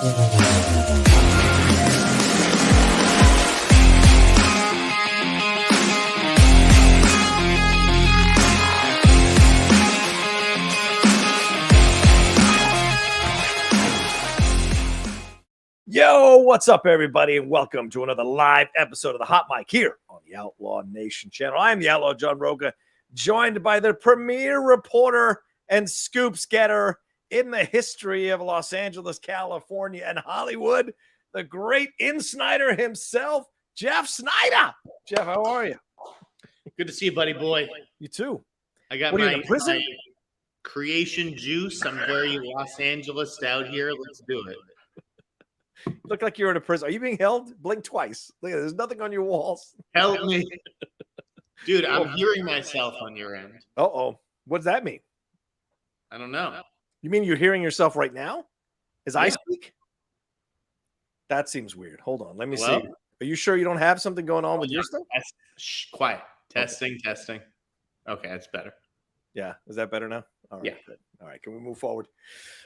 Yo, what's up, everybody, and welcome to another live episode of the Hot Mic here on the Outlaw Nation channel. I'm the Outlaw John Rocha, joined by the premier reporter and scoops getter in the history of Los Angeles, California, and Hollywood, the great Sneider himself, Jeff Sneider. Jeff, how are you? Good to see you, buddy boy. You too. I got my creation juice. I'm very Los Angeles out here. Let's do it. Look like you're in a prison. Are you being held? Blink twice. Look, there's nothing on your walls. Help me. Dude, I'm hearing myself on your end. Uh-oh. What does that mean? I don't know. You mean you're hearing yourself right now? As I speak? That seems weird. Hold on. Let me see. Are you sure you don't have something going on with your stuff? Shh, quiet. Testing. Okay, that's better. Yeah. Is that better now? All right. Yeah. Good. All right. Can we move forward?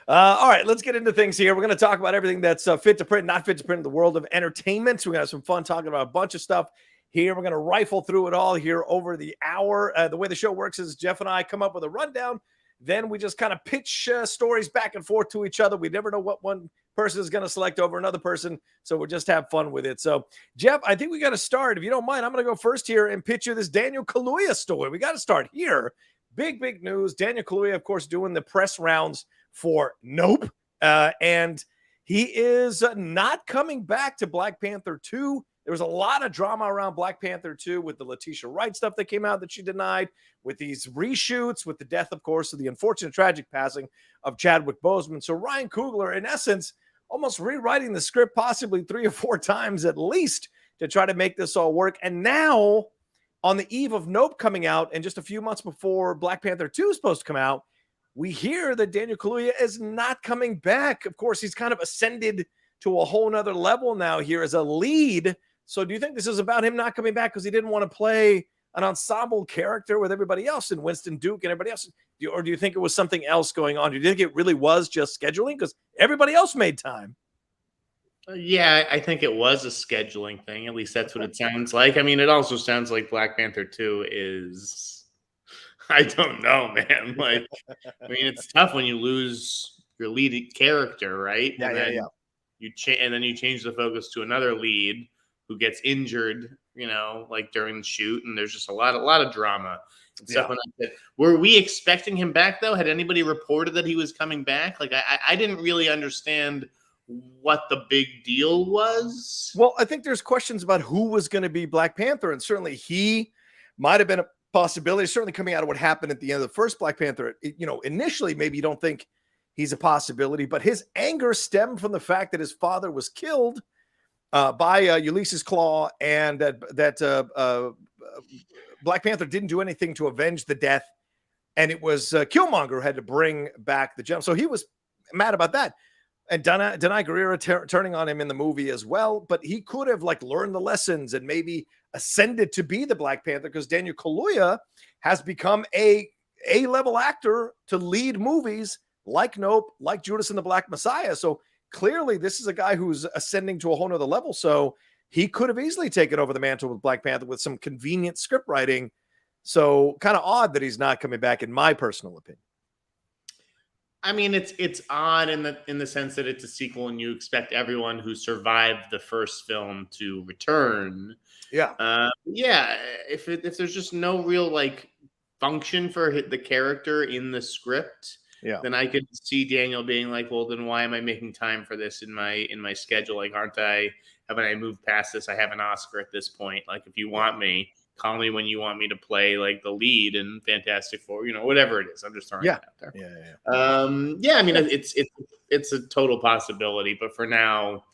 All right. Let's get into things here. We're going to talk about everything that's fit to print, not fit to print in the world of entertainment. So we're going to have some fun talking about a bunch of stuff here. We're going to rifle through it all here over the hour. The way the show works is Jeff and I come up with a rundown. Then we just kind of pitch stories back and forth to each other. We never know what one person is going to select over another person. So we'll just have fun with it. So, Jeff, I think we got to start. If you don't mind, I'm going to go first here and pitch you this Daniel Kaluuya story. We got to start here. Big news. Daniel Kaluuya, of course, doing the press rounds for Nope. And he is not coming back to Black Panther 2. There was a lot of drama around Black Panther 2 with the Letitia Wright stuff that came out that she denied, with these reshoots, with the death, of course, of the unfortunate tragic passing of Chadwick Boseman. So Ryan Coogler, in essence, almost rewriting the script possibly 3 or 4 times at least to try to make this all work. And now, on the eve of Nope coming out, and just a few months before Black Panther 2 is supposed to come out, we hear that Daniel Kaluuya is not coming back. Of course, he's kind of ascended to a whole nother level now here as a lead. So do you think this is about him not coming back because he didn't want to play an ensemble character with everybody else and Winston Duke and everybody else? Or do you think it was something else going on? Do you think it really was just scheduling? Because everybody else made time. Yeah, I think it was a scheduling thing. At least that's what it sounds like. I mean, it also sounds like Black Panther 2 is, I don't know, man. Like, I mean, it's tough when you lose your lead character, right? Yeah. And then you change the focus to another lead who gets injured, like during the shoot, and there's just a lot of drama and stuff like that. Were we expecting him back though? Had anybody reported that he was coming back? Like, I didn't really understand what the big deal was. Well, I think there's questions about who was going to be Black Panther, and certainly he might have been a possibility. Certainly coming out of what happened at the end of the first Black Panther, initially maybe you don't think he's a possibility, but his anger stemmed from the fact that his father was killed by Ulysses Claw, and that Black Panther didn't do anything to avenge the death, and it was Killmonger who had to bring back the gem. So he was mad about that. And Danai Gurira turning on him in the movie as well, but he could have learned the lessons and maybe ascended to be the Black Panther, because Daniel Kaluuya has become a A-level actor to lead movies like Nope, like Judas and the Black Messiah. So clearly this is a guy who's ascending to a whole nother level. So he could have easily taken over the mantle with Black Panther with some convenient script writing. So kind of odd that he's not coming back, in my personal opinion. I mean, it's odd in the sense that it's a sequel and you expect everyone who survived the first film to return. Yeah. If there's just no real function for the character in the script, then I could see Daniel being like, well, then why am I making time for this in my schedule? Haven't I moved past this? I have an Oscar at this point. If you want me, call me when you want me to play the lead in Fantastic Four, whatever it is. I'm just throwing it out there. I mean, it's a total possibility, but for now,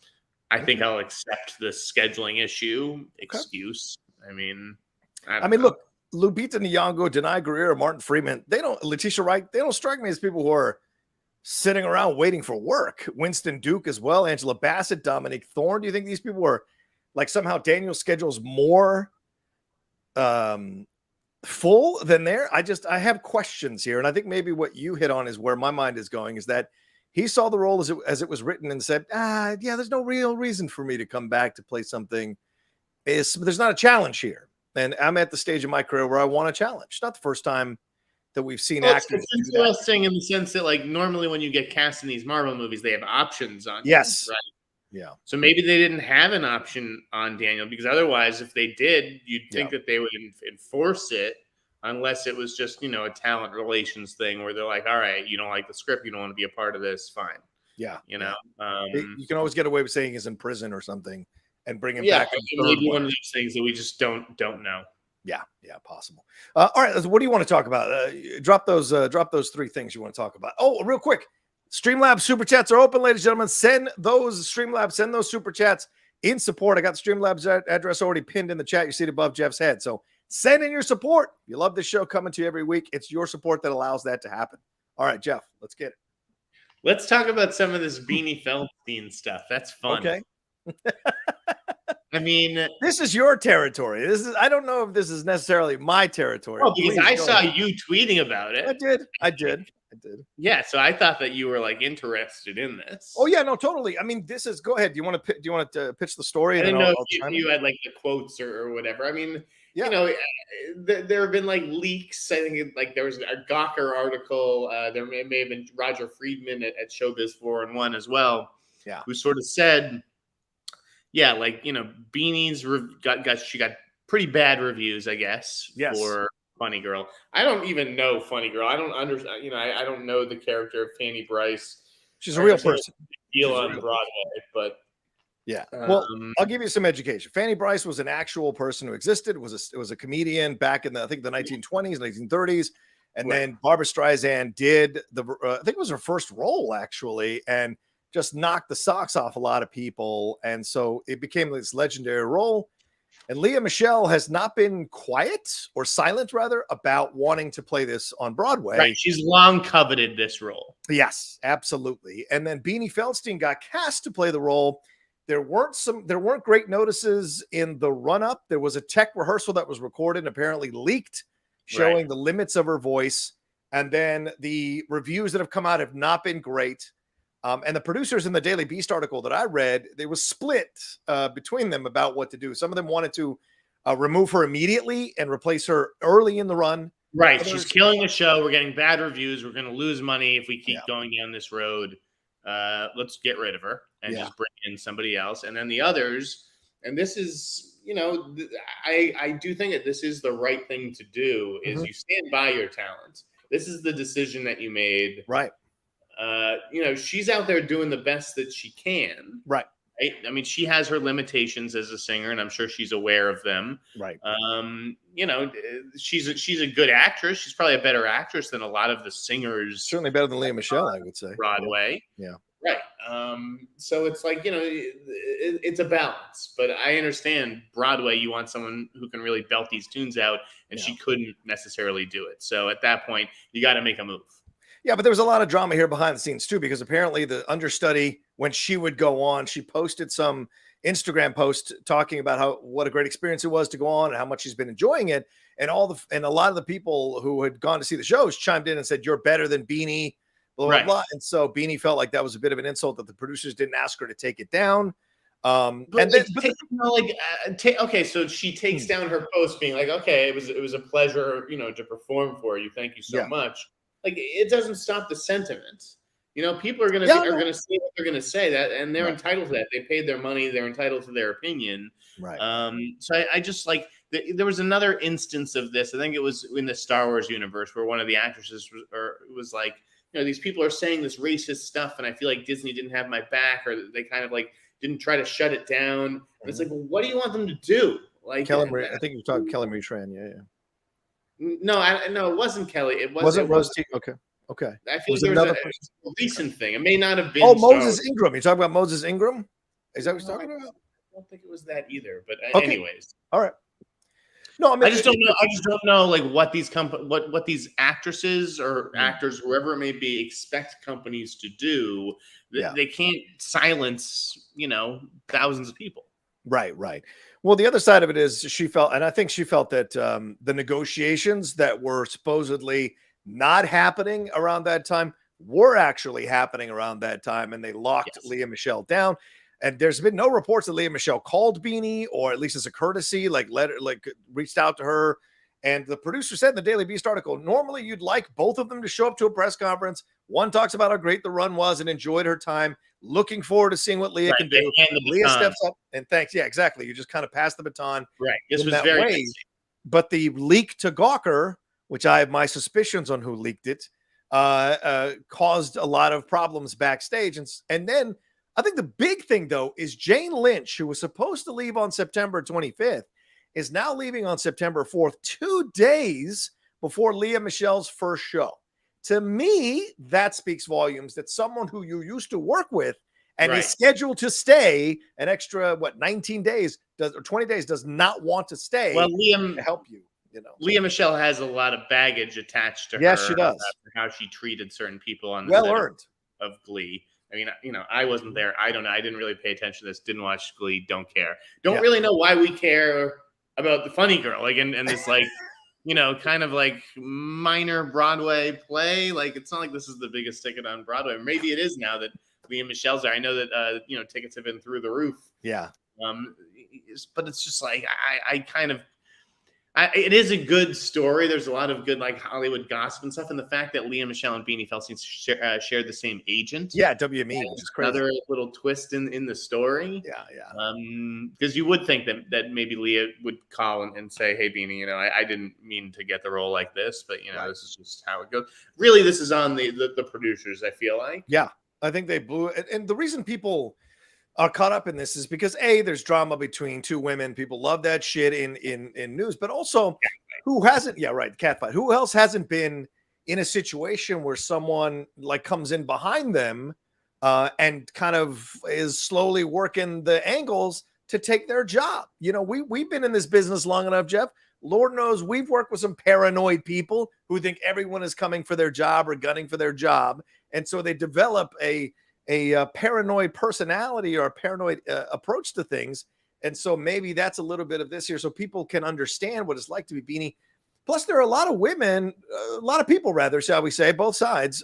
I think I'll accept the scheduling excuse. I mean, look, Lupita Nyong'o, Danai Gurira, Martin Freeman, Letitia Wright, they don't strike me as people who are sitting around waiting for work. Winston Duke as well, Angela Bassett, Dominique Thorne. Do you think these people were somehow Daniel's schedule's more full than there? I have questions here, and I think maybe what you hit on is where my mind is going, is that He saw the role as it was written and said, yeah, there's no real reason for me to come back to play something. There's not a challenge here. And I'm at the stage of my career where I want a challenge. It's not the first time that we've seen actors. It's interesting in the sense that, like, normally when you get cast in these Marvel movies, they have options on. Yes. Right. Yeah. So maybe they didn't have an option on Daniel, because otherwise, if they did, you'd think that they would enforce it, unless it was just, a talent relations thing where they're like, all right, you don't like the script, you don't want to be a part of this, fine. Yeah. You can always get away with saying he's in prison or something and bring him back. Maybe one of these things that we just don't know. Yeah, possible. All right, what do you want to talk about? Drop those 3 things you want to talk about. Oh, real quick. Streamlabs super chats are open, ladies and gentlemen. Send those super chats in support. I got the Streamlabs address already pinned in the chat. You see it above Jeff's head. So send in your support. If you love this show coming to you every week, it's your support that allows that to happen. All right, Jeff, let's get it. Let's talk about some of this Beanie Feldstein stuff. That's fun. Okay. I mean, this is your territory. I don't know if this is necessarily my territory. Oh, because I saw you tweeting about it. I did. Yeah, so I thought that you were like interested in this. Oh yeah, no, totally. I mean, go ahead. Do you want to pitch the story? I didn't know if you had like the quotes or whatever. I mean, there have been like leaks. I think like there was a Gawker article. There may have been Roger Friedman at Showbiz 4-in-1 as well. Yeah, who sort of said, yeah, like, Beanie's she got pretty bad reviews, I guess. Yes. For Funny Girl. I don't even know Funny Girl. I don't understand. I don't know the character of Fanny Bryce. She's a real person. Deal on Broadway, but yeah. Well, I'll give you some education. Fanny Bryce was an actual person who existed. It was a comedian back in the 1920s, 1930s, and then Barbra Streisand did I think it was her first role actually, and just knocked the socks off a lot of people, and so it became this legendary role. And Lea Michele has not been quiet or silent, rather, about wanting to play this on Broadway. Right. She's long coveted this role. Yes, absolutely. And then Beanie Feldstein got cast to play the role. There weren't great notices in the run-up. There was a tech rehearsal that was recorded and apparently leaked, showing the limits of her voice. And then the reviews that have come out have not been great. And the producers in the Daily Beast article that I read, they was split between them about what to do. Some of them wanted to remove her immediately and replace her early in the run. Right. She's killing the show. We're getting bad reviews. We're going to lose money if we keep going down this road. Let's get rid of her and just bring in somebody else. And then the others, and this is, I do think that this is the right thing to do, is you stand by your talent. This is the decision that you made. Right. She's out there doing the best that she can. Right. I mean, she has her limitations as a singer, and I'm sure she's aware of them. Right. She's a good actress. She's probably a better actress than a lot of the singers. Certainly better than Lea Michele, I would say. Broadway. Yeah. Right. So it's like, it's a balance, but I understand Broadway, you want someone who can really belt these tunes out, and she couldn't necessarily do it. So at that point, you got to make a move. Yeah, but there was a lot of drama here behind the scenes too, because apparently the understudy, when she would go on, she posted some Instagram post talking about what a great experience it was to go on and how much she's been enjoying it. And a lot of the people who had gone to see the shows chimed in and said, "You're better than Beanie," blah, blah, blah. And so Beanie felt like that was a bit of an insult that the producers didn't ask her to take it down. Okay, so she takes down her post being like, "Okay, it was a pleasure, to perform for you. Thank you so much." Like, it doesn't stop the sentiment. People are going to say what they're going to say, that, and they're entitled to that. They paid their money. They're entitled to their opinion. Right. So I just like, there was another instance of this. I think it was in the Star Wars universe where one of the actresses was like, these people are saying this racist stuff, and I feel like Disney didn't have my back, or they kind of like didn't try to shut it down. And it's like, well, what do you want them to do? Like, I think you're talking Kelly Marie Tran. Yeah. No, it wasn't Kelly. It wasn't Rose T. Okay. I feel there was a recent thing. It may not have been. Oh, Moses Ingram. You're talking about Moses Ingram? Is that what you're talking about? I don't think it was that either. But anyways, all right. No, I mean, I just don't know. I just don't know, like, what these what these actresses or actors, whoever it may be, expect companies to do. They can't silence, thousands of people. Right. Well, the other side of it is she felt that the negotiations that were supposedly not happening around that time were actually happening around that time, and they locked Lea Michele down. And there's been no reports that Lea Michele called Beanie, or at least as a courtesy, reached out to her. And the producer said in the Daily Beast article, normally you'd like both of them to show up to a press conference. One talks about how great the run was and enjoyed her time. Looking forward to seeing what Lea can do. Lea steps up and thanks. Yeah, exactly. You just kind of pass the baton. Right. This was very way. But the leak to Gawker, which I have my suspicions on who leaked it, caused a lot of problems backstage. And then I think the big thing, though, is Jane Lynch, who was supposed to leave on September 25th, is now leaving on September 4th, 2 days before Lea Michele's first show. To me, that speaks volumes that someone who you used to work with and is scheduled to stay an extra, 19 days or 20 days does not want to stay to help you. Lea Michele has a lot of baggage attached to her. Yes, she does. How she treated certain people on the well set earned of Glee. I mean, I wasn't there. I don't know. I didn't really pay attention to this. Didn't watch Glee. Don't care. Don't really know why we care about the funny girl. And this kind of like minor Broadway play. Like, it's not like this is the biggest ticket on Broadway. Maybe it is now that Lea Michele's there. I know that tickets have been through the roof. Yeah. But it's just like it is a good story. There's a lot of good Hollywood gossip and stuff, and the fact that Lea Michele and Beanie Feldstein shared the same agent. Yeah, WME, which is crazy. Another little twist in the story. Yeah. Because you would think that maybe Lea would call and say, "Hey, Beanie, I didn't mean to get the role like this, but this is just how it goes." Really, this is on the producers. I feel like. Yeah, I think they blew it, and the reason people are caught up in this is because there's drama between two women. People love that shit in news, but also who hasn't? Yeah, right. Catfight. Who else hasn't been in a situation where someone comes in behind them and kind of is slowly working the angles to take their job? We've been in this business long enough, Jeff. Lord knows we've worked with some paranoid people who think everyone is coming for their job or gunning for their job, and so they develop a paranoid personality or a paranoid approach to things. And so maybe that's a little bit of this here so people can understand what it's like to be Beanie. Plus, there are a lot of women, a lot of people rather, shall we say, both sides,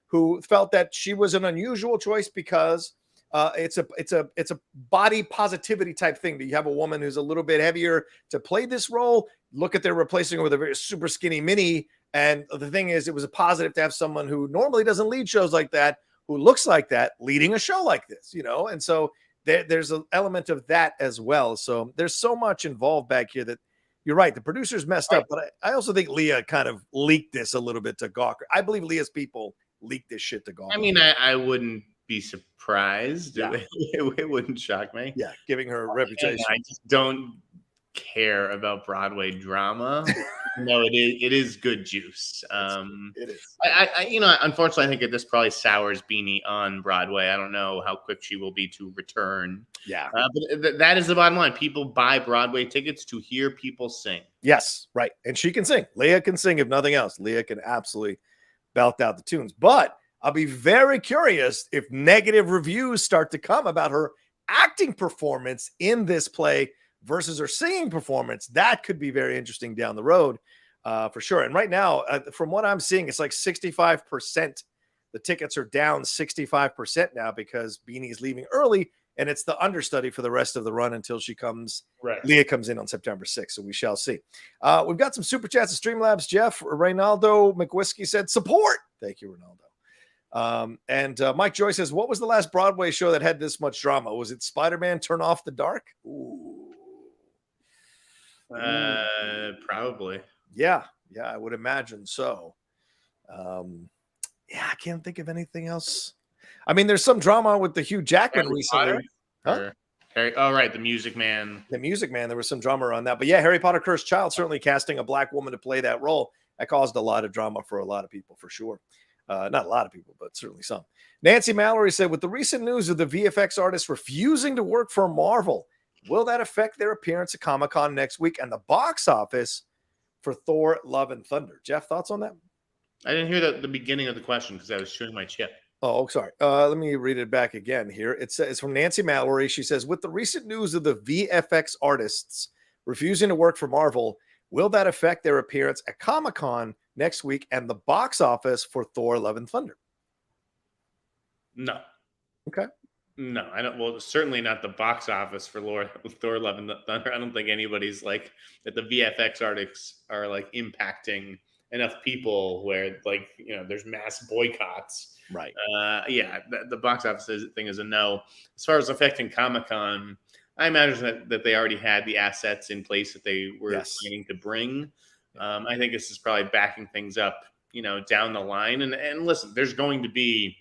who felt that she was an unusual choice because it's a body positivity type thing. That you have a woman who's a little bit heavier to play this role. Look at they're replacing her with a very super skinny Minnie. And the thing is, it was a positive to have someone who normally doesn't lead shows like that, who looks like that, leading a show like this, and so there's an element of that as well. So there's so much involved back here that you're right. The producers messed up, but I also think Lea kind of leaked this a little bit to Gawker. I believe Lea's people leaked this shit to Gawker. I mean, I wouldn't be surprised. Yeah. It wouldn't shock me. Yeah, giving her a reputation. I just don't care about Broadway drama. No, it is good juice. It is. Unfortunately, I think this probably sours Beanie on Broadway. I don't know how quick she will be to return. Yeah, but that is the bottom line. People buy Broadway tickets to hear people sing. Yes, right, and she can sing. Lea can sing, if nothing else. Lea can absolutely belt out the tunes. But I'll be very curious if negative reviews start to come about her acting performance in this play versus her singing performance. That could be very interesting down the road, for sure. And right now, from what I'm seeing, it's like 65%. The tickets are down 65% now because Beanie's leaving early, and it's the understudy for the rest of the run until she comes. Right. Lea comes in on September 6th, so we shall see. We've got some super chats at Streamlabs. Jeff, Reynaldo McWhiskey said, support. Thank you, Ronaldo. And Mike Joy says, what was the last Broadway show that had this much drama? Was it Spider-Man Turn Off the Dark? Ooh. Probably. Yeah, I would imagine so. I can't think of anything else. I mean, there's some drama with the Hugh Jackman recently. Huh? Right, the Music Man. The Music Man, there was some drama around that. But yeah, Harry Potter Cursed Child, certainly casting a black woman to play that role. That caused a lot of drama for a lot of people, for sure. Not a lot of people, but certainly some. Nancy Mallory said, with the recent news of the VFX artists refusing to work for Marvel, will that affect their appearance at Comic-Con next week and the box office for Thor, Love, and Thunder? Jeff, thoughts on that? I didn't hear the beginning of the question because I was chewing my chip. Oh, sorry. Let me read it back again here. It's from Nancy Mallory. She says, with the recent news of the VFX artists refusing to work for Marvel, will that affect their appearance at Comic-Con next week and the box office for Thor, Love, and Thunder? No. Okay. No, I don't. Well, certainly not the box office for Thor Love and Thunder. I don't think anybody's like that. The VFX artists are like impacting enough people where like there's mass boycotts. Right. Yeah, the box office thing is a no. As far as affecting Comic-Con, I imagine that they already had the assets in place that they were planning to bring. I think this is probably backing things up, down the line. And listen, there's going to be.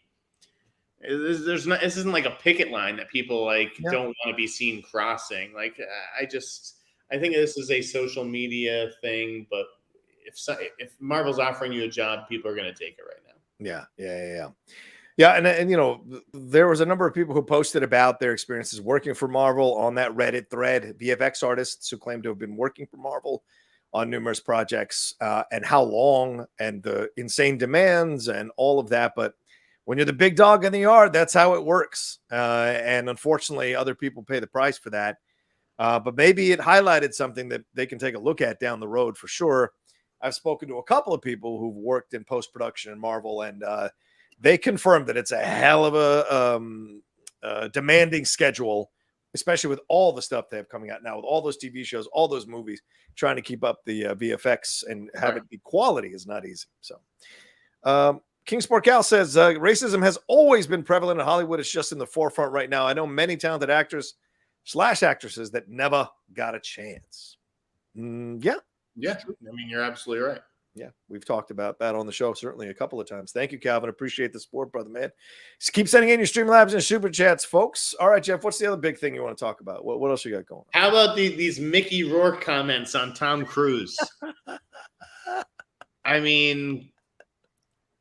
There's not. This isn't like a picket line that people don't want to be seen crossing. Like I think this is a social media thing. But if Marvel's offering you a job, people are going to take it right now. Yeah. And there was a number of people who posted about their experiences working for Marvel on that Reddit thread. VFX artists who claim to have been working for Marvel on numerous projects and how long and the insane demands and all of that, but. When you're the big dog in the yard, that's how it works. And unfortunately, other people pay the price for that. But maybe it highlighted something that they can take a look at down the road for sure. I've spoken to a couple of people who've worked in post-production in Marvel, and they confirmed that it's a hell of a demanding schedule, especially with all the stuff they have coming out now, with all those TV shows, all those movies, trying to keep up the VFX and have it be quality is not easy. So, King Sport Cal says racism has always been prevalent in Hollywood. It's just in the forefront right now. I know many talented actors/actresses that never got a chance. Yeah. I mean, you're absolutely right. Yeah, we've talked about that on the show certainly a couple of times. Thank you, Calvin. Appreciate the support, brother, man. Just keep sending in your Streamlabs and Super Chats, folks. All right, Jeff, what's the other big thing you want to talk about? What else you got going on? How about these Mickey Rourke comments on Tom Cruise? I mean...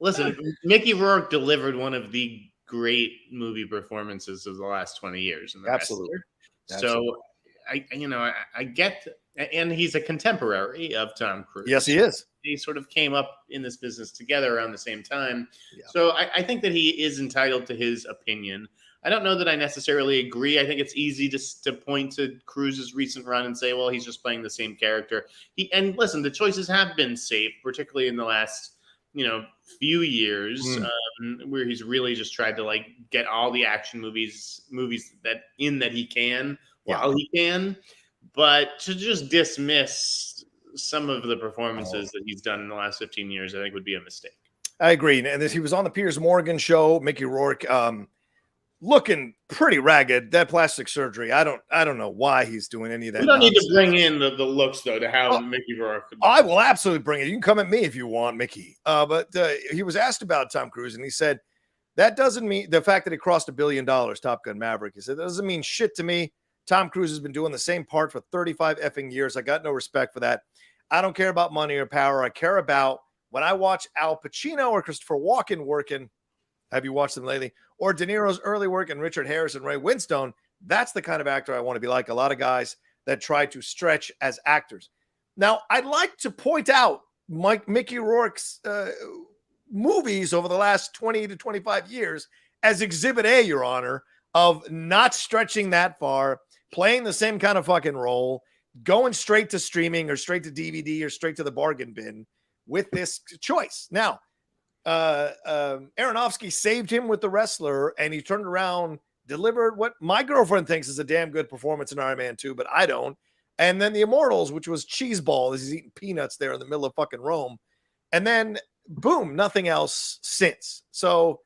Listen, Mickey Rourke delivered one of the great movie performances of the last 20 years. Absolutely. So, I get, and he's a contemporary of Tom Cruise. Yes, he is. They sort of came up in this business together around the same time. Yeah. So I think that he is entitled to his opinion. I don't know that I necessarily agree. I think it's easy to point to Cruise's recent run and say, well, he's just playing the same character. And listen, the choices have been safe, particularly in the last few years where he's really just tried to get all the action movies that he can while he can, but to just dismiss some of the performances that he's done in the last 15 years, I think would be a mistake. I agree. And he was on the Piers Morgan show, Mickey Rourke, looking pretty ragged. That plastic surgery, I don't know why he's doing any of that. We don't need to bring in the looks though to how Mickey Rourke. I will absolutely bring it. You can come at me if you want, Mickey. But he was asked about Tom Cruise, and he said that doesn't mean the fact that he crossed $1 billion. Top Gun Maverick. He said that doesn't mean shit to me. Tom Cruise has been doing the same part for 35 effing years. I got no respect for that. I don't care about money or power. I care about when I watch Al Pacino or Christopher Walken working. Have you watched them lately? Or De Niro's early work and Richard Harris and Ray Winstone. That's the kind of actor I want to be like. A lot of guys that try to stretch as actors. Now, I'd like to point out Mickey Rourke's movies over the last 20 to 25 years as Exhibit A, Your Honor, of not stretching that far, playing the same kind of fucking role, going straight to streaming or straight to DVD or straight to the bargain bin with this choice. Now, Aronofsky saved him with The Wrestler, and he turned around, delivered what my girlfriend thinks is a damn good performance in Iron Man 2, but I don't. And then The Immortals, which was cheeseball as he's eating peanuts there in the middle of fucking Rome. And then, boom, nothing else since. So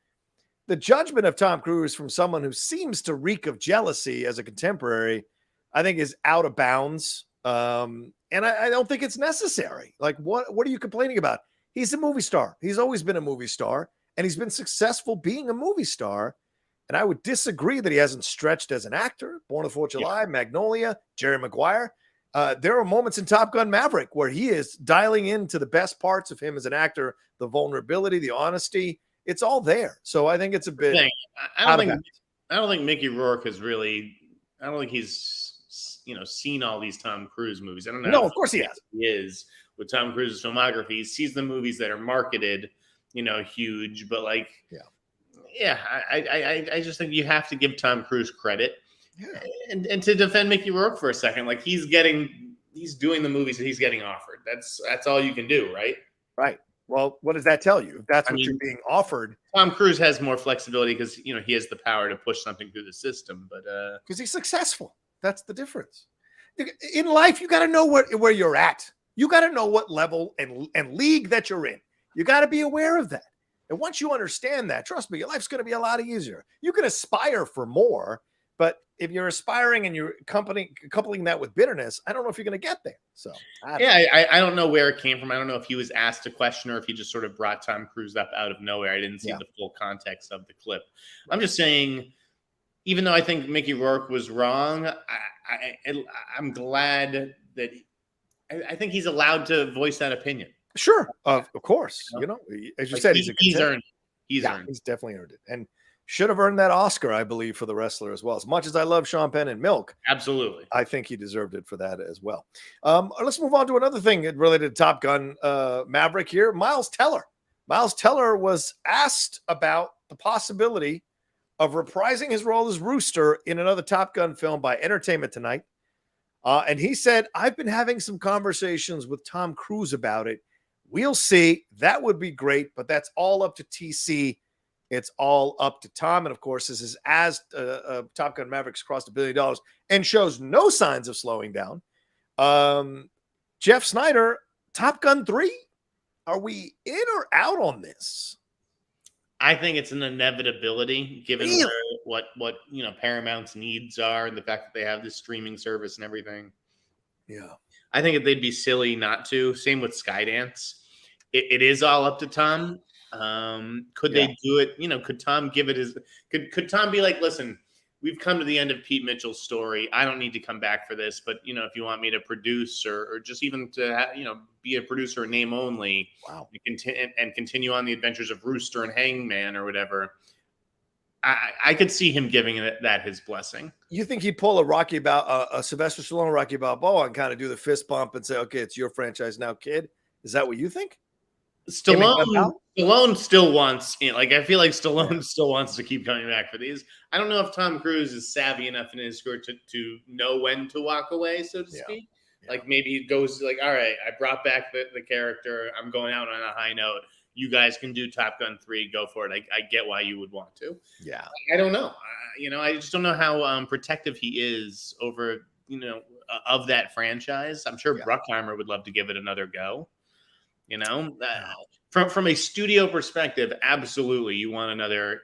the judgment of Tom Cruise from someone who seems to reek of jealousy as a contemporary, I think is out of bounds. And I don't think it's necessary. Like, what are you complaining about? He's a movie star. He's always been a movie star, and he's been successful being a movie star. And I would disagree that he hasn't stretched as an actor. Born on the 4th of July, Magnolia, Jerry Maguire. There are moments in Top Gun Maverick where he is dialing into the best parts of him as an actor, the vulnerability, the honesty. It's all there. So I think it's a bit. I don't think Mickey Rourke has really. I don't think he's seen all these Tom Cruise movies. I don't know. No, of course he has. He is with Tom Cruise's filmography. He sees the movies that are marketed, huge, but I just think you have to give Tom Cruise credit. Yeah. And to defend Mickey Rourke for a second, he's doing the movies that he's getting offered. That's all you can do, right? Well, what does that tell you? If that's what you're being offered. Tom Cruise has more flexibility because he has the power to push something through the system, but because he's successful. That's the difference. In life, you got to know where you're at. You got to know what level and league that you're in. You got to be aware of that. And once you understand that, trust me, your life's going to be a lot easier. You can aspire for more, but if you're aspiring and you're coupling that with bitterness, I don't know if you're going to get there. So I don't know where it came from. I don't know if he was asked a question or if he just sort of brought Tom Cruise up out of nowhere. I didn't see the full context of the clip. I'm just saying, even though I think Mickey Rourke was wrong, I'm glad that I think he's allowed to voice that opinion. Sure, of course. As you said, he's earned it. He's definitely earned it, and should have earned that Oscar, I believe, for The Wrestler as well. As much as I love Sean Penn and Milk, absolutely, I think he deserved it for that as well. Let's move on to another thing related to Top Gun Maverick here. Miles Teller. Miles Teller was asked about the possibility of reprising his role as Rooster in another Top Gun film by Entertainment Tonight. And he said, I've been having some conversations with Tom Cruise about it. We'll see. That would be great, but that's all up to TC. It's all up to Tom. And of course, this is as Top Gun Mavericks crossed $1 billion and shows no signs of slowing down. Jeff Sneider, Top Gun 3, are we in or out on this? I think it's an inevitability given what Paramount's needs are and the fact that they have this streaming service and everything. Yeah. I think they'd be silly not to. Same with Skydance. It is all up to Tom. Could they do it? Could Tom give it could Tom be like, listen, we've come to the end of Pete Mitchell's story. I don't need to come back for this, but if you want me to produce or just even to be a producer in name only, and continue on the adventures of Rooster and Hangman or whatever, I could see him giving that his blessing. You think he'd pull a Sylvester Stallone Rocky Balboa and kind of do the fist bump and say, okay, it's your franchise now, kid? Is that what you think? Stallone still wants, I feel like Stallone still wants to keep coming back for these. I don't know if Tom Cruise is savvy enough in his career to know when to walk away, so to speak. Yeah. Like maybe he goes like, all right, I brought back the character. I'm going out on a high note. You guys can do Top Gun 3. Go for it. I get why you would want to. Yeah. I don't know. I just don't know how protective he is over, of that franchise. I'm sure Bruckheimer would love to give it another go. From a studio perspective, absolutely, you want another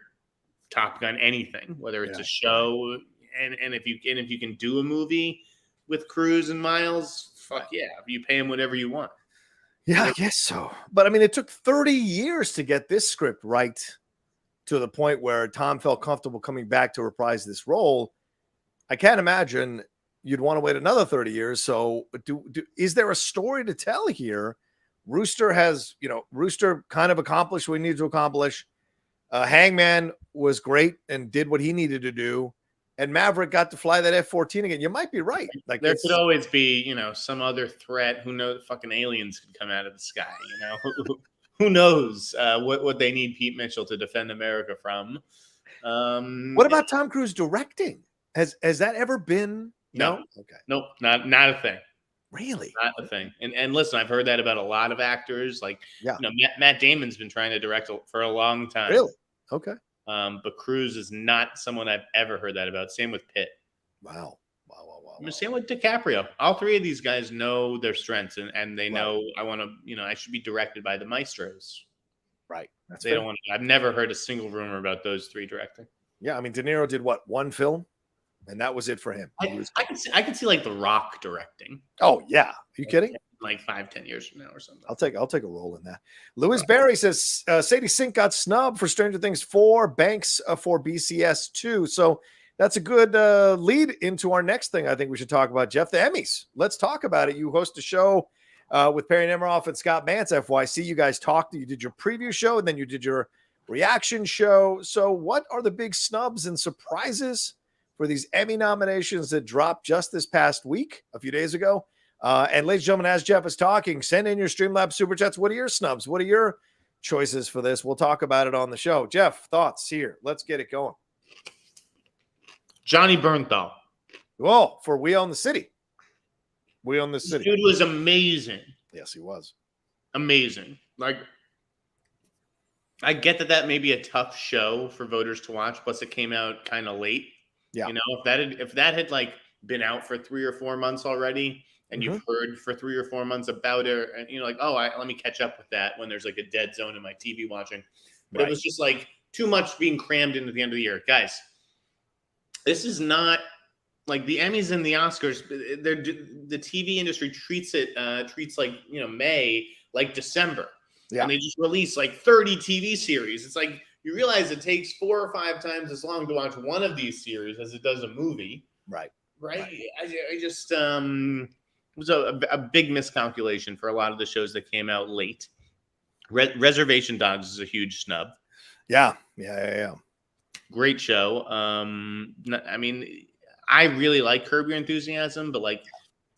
Top Gun anything, whether it's a show, and if you can do a movie with Cruise and Miles, fuck yeah, you pay him whatever you want. Yeah, I guess so. But I mean, it took 30 years to get this script right to the point where Tom felt comfortable coming back to reprise this role. I can't imagine you'd want to wait another 30 years. So is there a story to tell here? Rooster kind of accomplished what he needed to accomplish. Hangman was great and did what he needed to do. And Maverick got to fly that F-14 again. You might be right. Like there could always be, some other threat. Who knows? Fucking aliens could come out of the sky. Who knows what they need Pete Mitchell to defend America from? What about Tom Cruise directing? Has that ever been? No. Okay. Nope. Not a thing. Really? Not a thing. And listen, I've heard that about a lot of actors. Like, Matt Damon's been trying to direct for a long time. Really? Okay. But Cruise is not someone I've ever heard that about. Same with Pitt. Wow. Same with DiCaprio. All three of these guys know their strengths and they know I want to, I should be directed by the maestros. Right. They don't want to. I've never heard a single rumor about those three directing. Yeah. I mean, De Niro did what? One film? And that was it for him. I could see like The Rock directing. Oh yeah, are you kidding? Like 5-10 years from now or something. I'll take a role in that. Louis Barry says Sadie Sink got snubbed for Stranger Things 4, Banks for BCS 2. So that's a good lead into our next thing. I think we should talk about, Jeff, the Emmys. Let's talk about it. You host a show with Perry Nemiroff and Scott Mance, FYC. You guys talked. You did your preview show and then you did your reaction show. So what are the big snubs and surprises for these Emmy nominations that dropped just this past week, a few days ago? And ladies and gentlemen, as Jeff is talking, send in your Streamlabs Super Chats. What are your snubs? What are your choices for this? We'll talk about it on the show. Jeff, thoughts here. Let's get it going. Johnny Bernthal. Whoa, for We Own the City. We Own the City. Dude was amazing. Yes, he was. Amazing. Like, I get that may be a tough show for voters to watch. Plus, it came out kind of late. Yeah. You know, if that had like been out for 3 or 4 months already, and you've heard for 3 or 4 months about it, and you know, like, let me catch up with that when there's like a dead zone in my TV watching. But it was just like too much being crammed into the end of the year, guys. This is not like the Emmys and the Oscars. The TV industry treats like, you know, May like December. Yeah. And they just release like 30 TV series. It's like, you realize it takes 4 or 5 times as long to watch one of these series as it does a movie. Right. I just, it was a big miscalculation for a lot of the shows that came out late. Reservation Dogs is a huge snub. Yeah. Great show. I mean, I really like Curb Your Enthusiasm, but like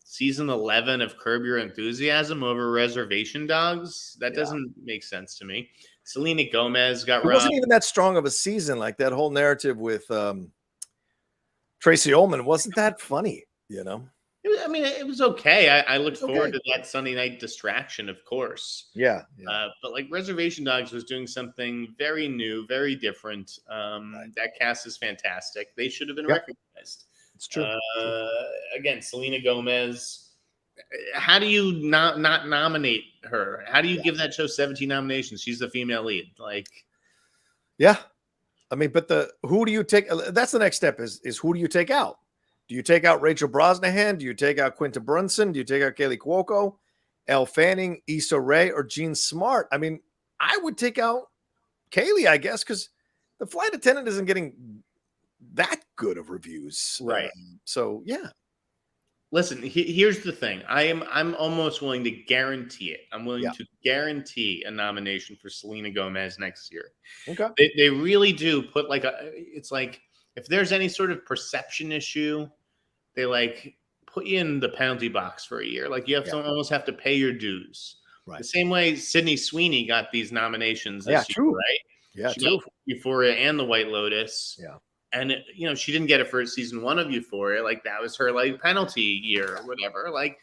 season 11 of Curb Your Enthusiasm over Reservation Dogs, that doesn't make sense to me. Selena Gomez got robbed. It wasn't even that strong of a season. Like that whole narrative with Tracy Ullman wasn't that funny, you know? It was okay. I looked forward to that Sunday night distraction, of course. Yeah. But like Reservation Dogs was doing something very new, very different. That cast is fantastic. They should have been recognized. It's true. Again, Selena Gomez. How do you not nominate her? How do you give that show 17 nominations? She's the female lead. Like, yeah. I mean, but who do you take? That's the next step is who do you take out? Do you take out Rachel Brosnahan? Do you take out Quinta Brunson? Do you take out Kaylee Cuoco, Elle Fanning, Issa Rae, or Jean Smart? I mean, I would take out Kaylee, I guess, because the flight attendant isn't getting that good of reviews. Right. So, yeah. Listen, here's the thing. I'm almost willing to guarantee it. I'm willing to guarantee a nomination for Selena Gomez next year. Okay. They really do put it's like if there's any sort of perception issue, they like put you in the penalty box for a year. Like you have to almost have to pay your dues. Right. The same way Sydney Sweeney got these nominations this year, true. right? Yeah, she got Euphoria and The White Lotus. Yeah. And she didn't get it for season 1 of Euphoria. Like that was her like penalty year or whatever. Like,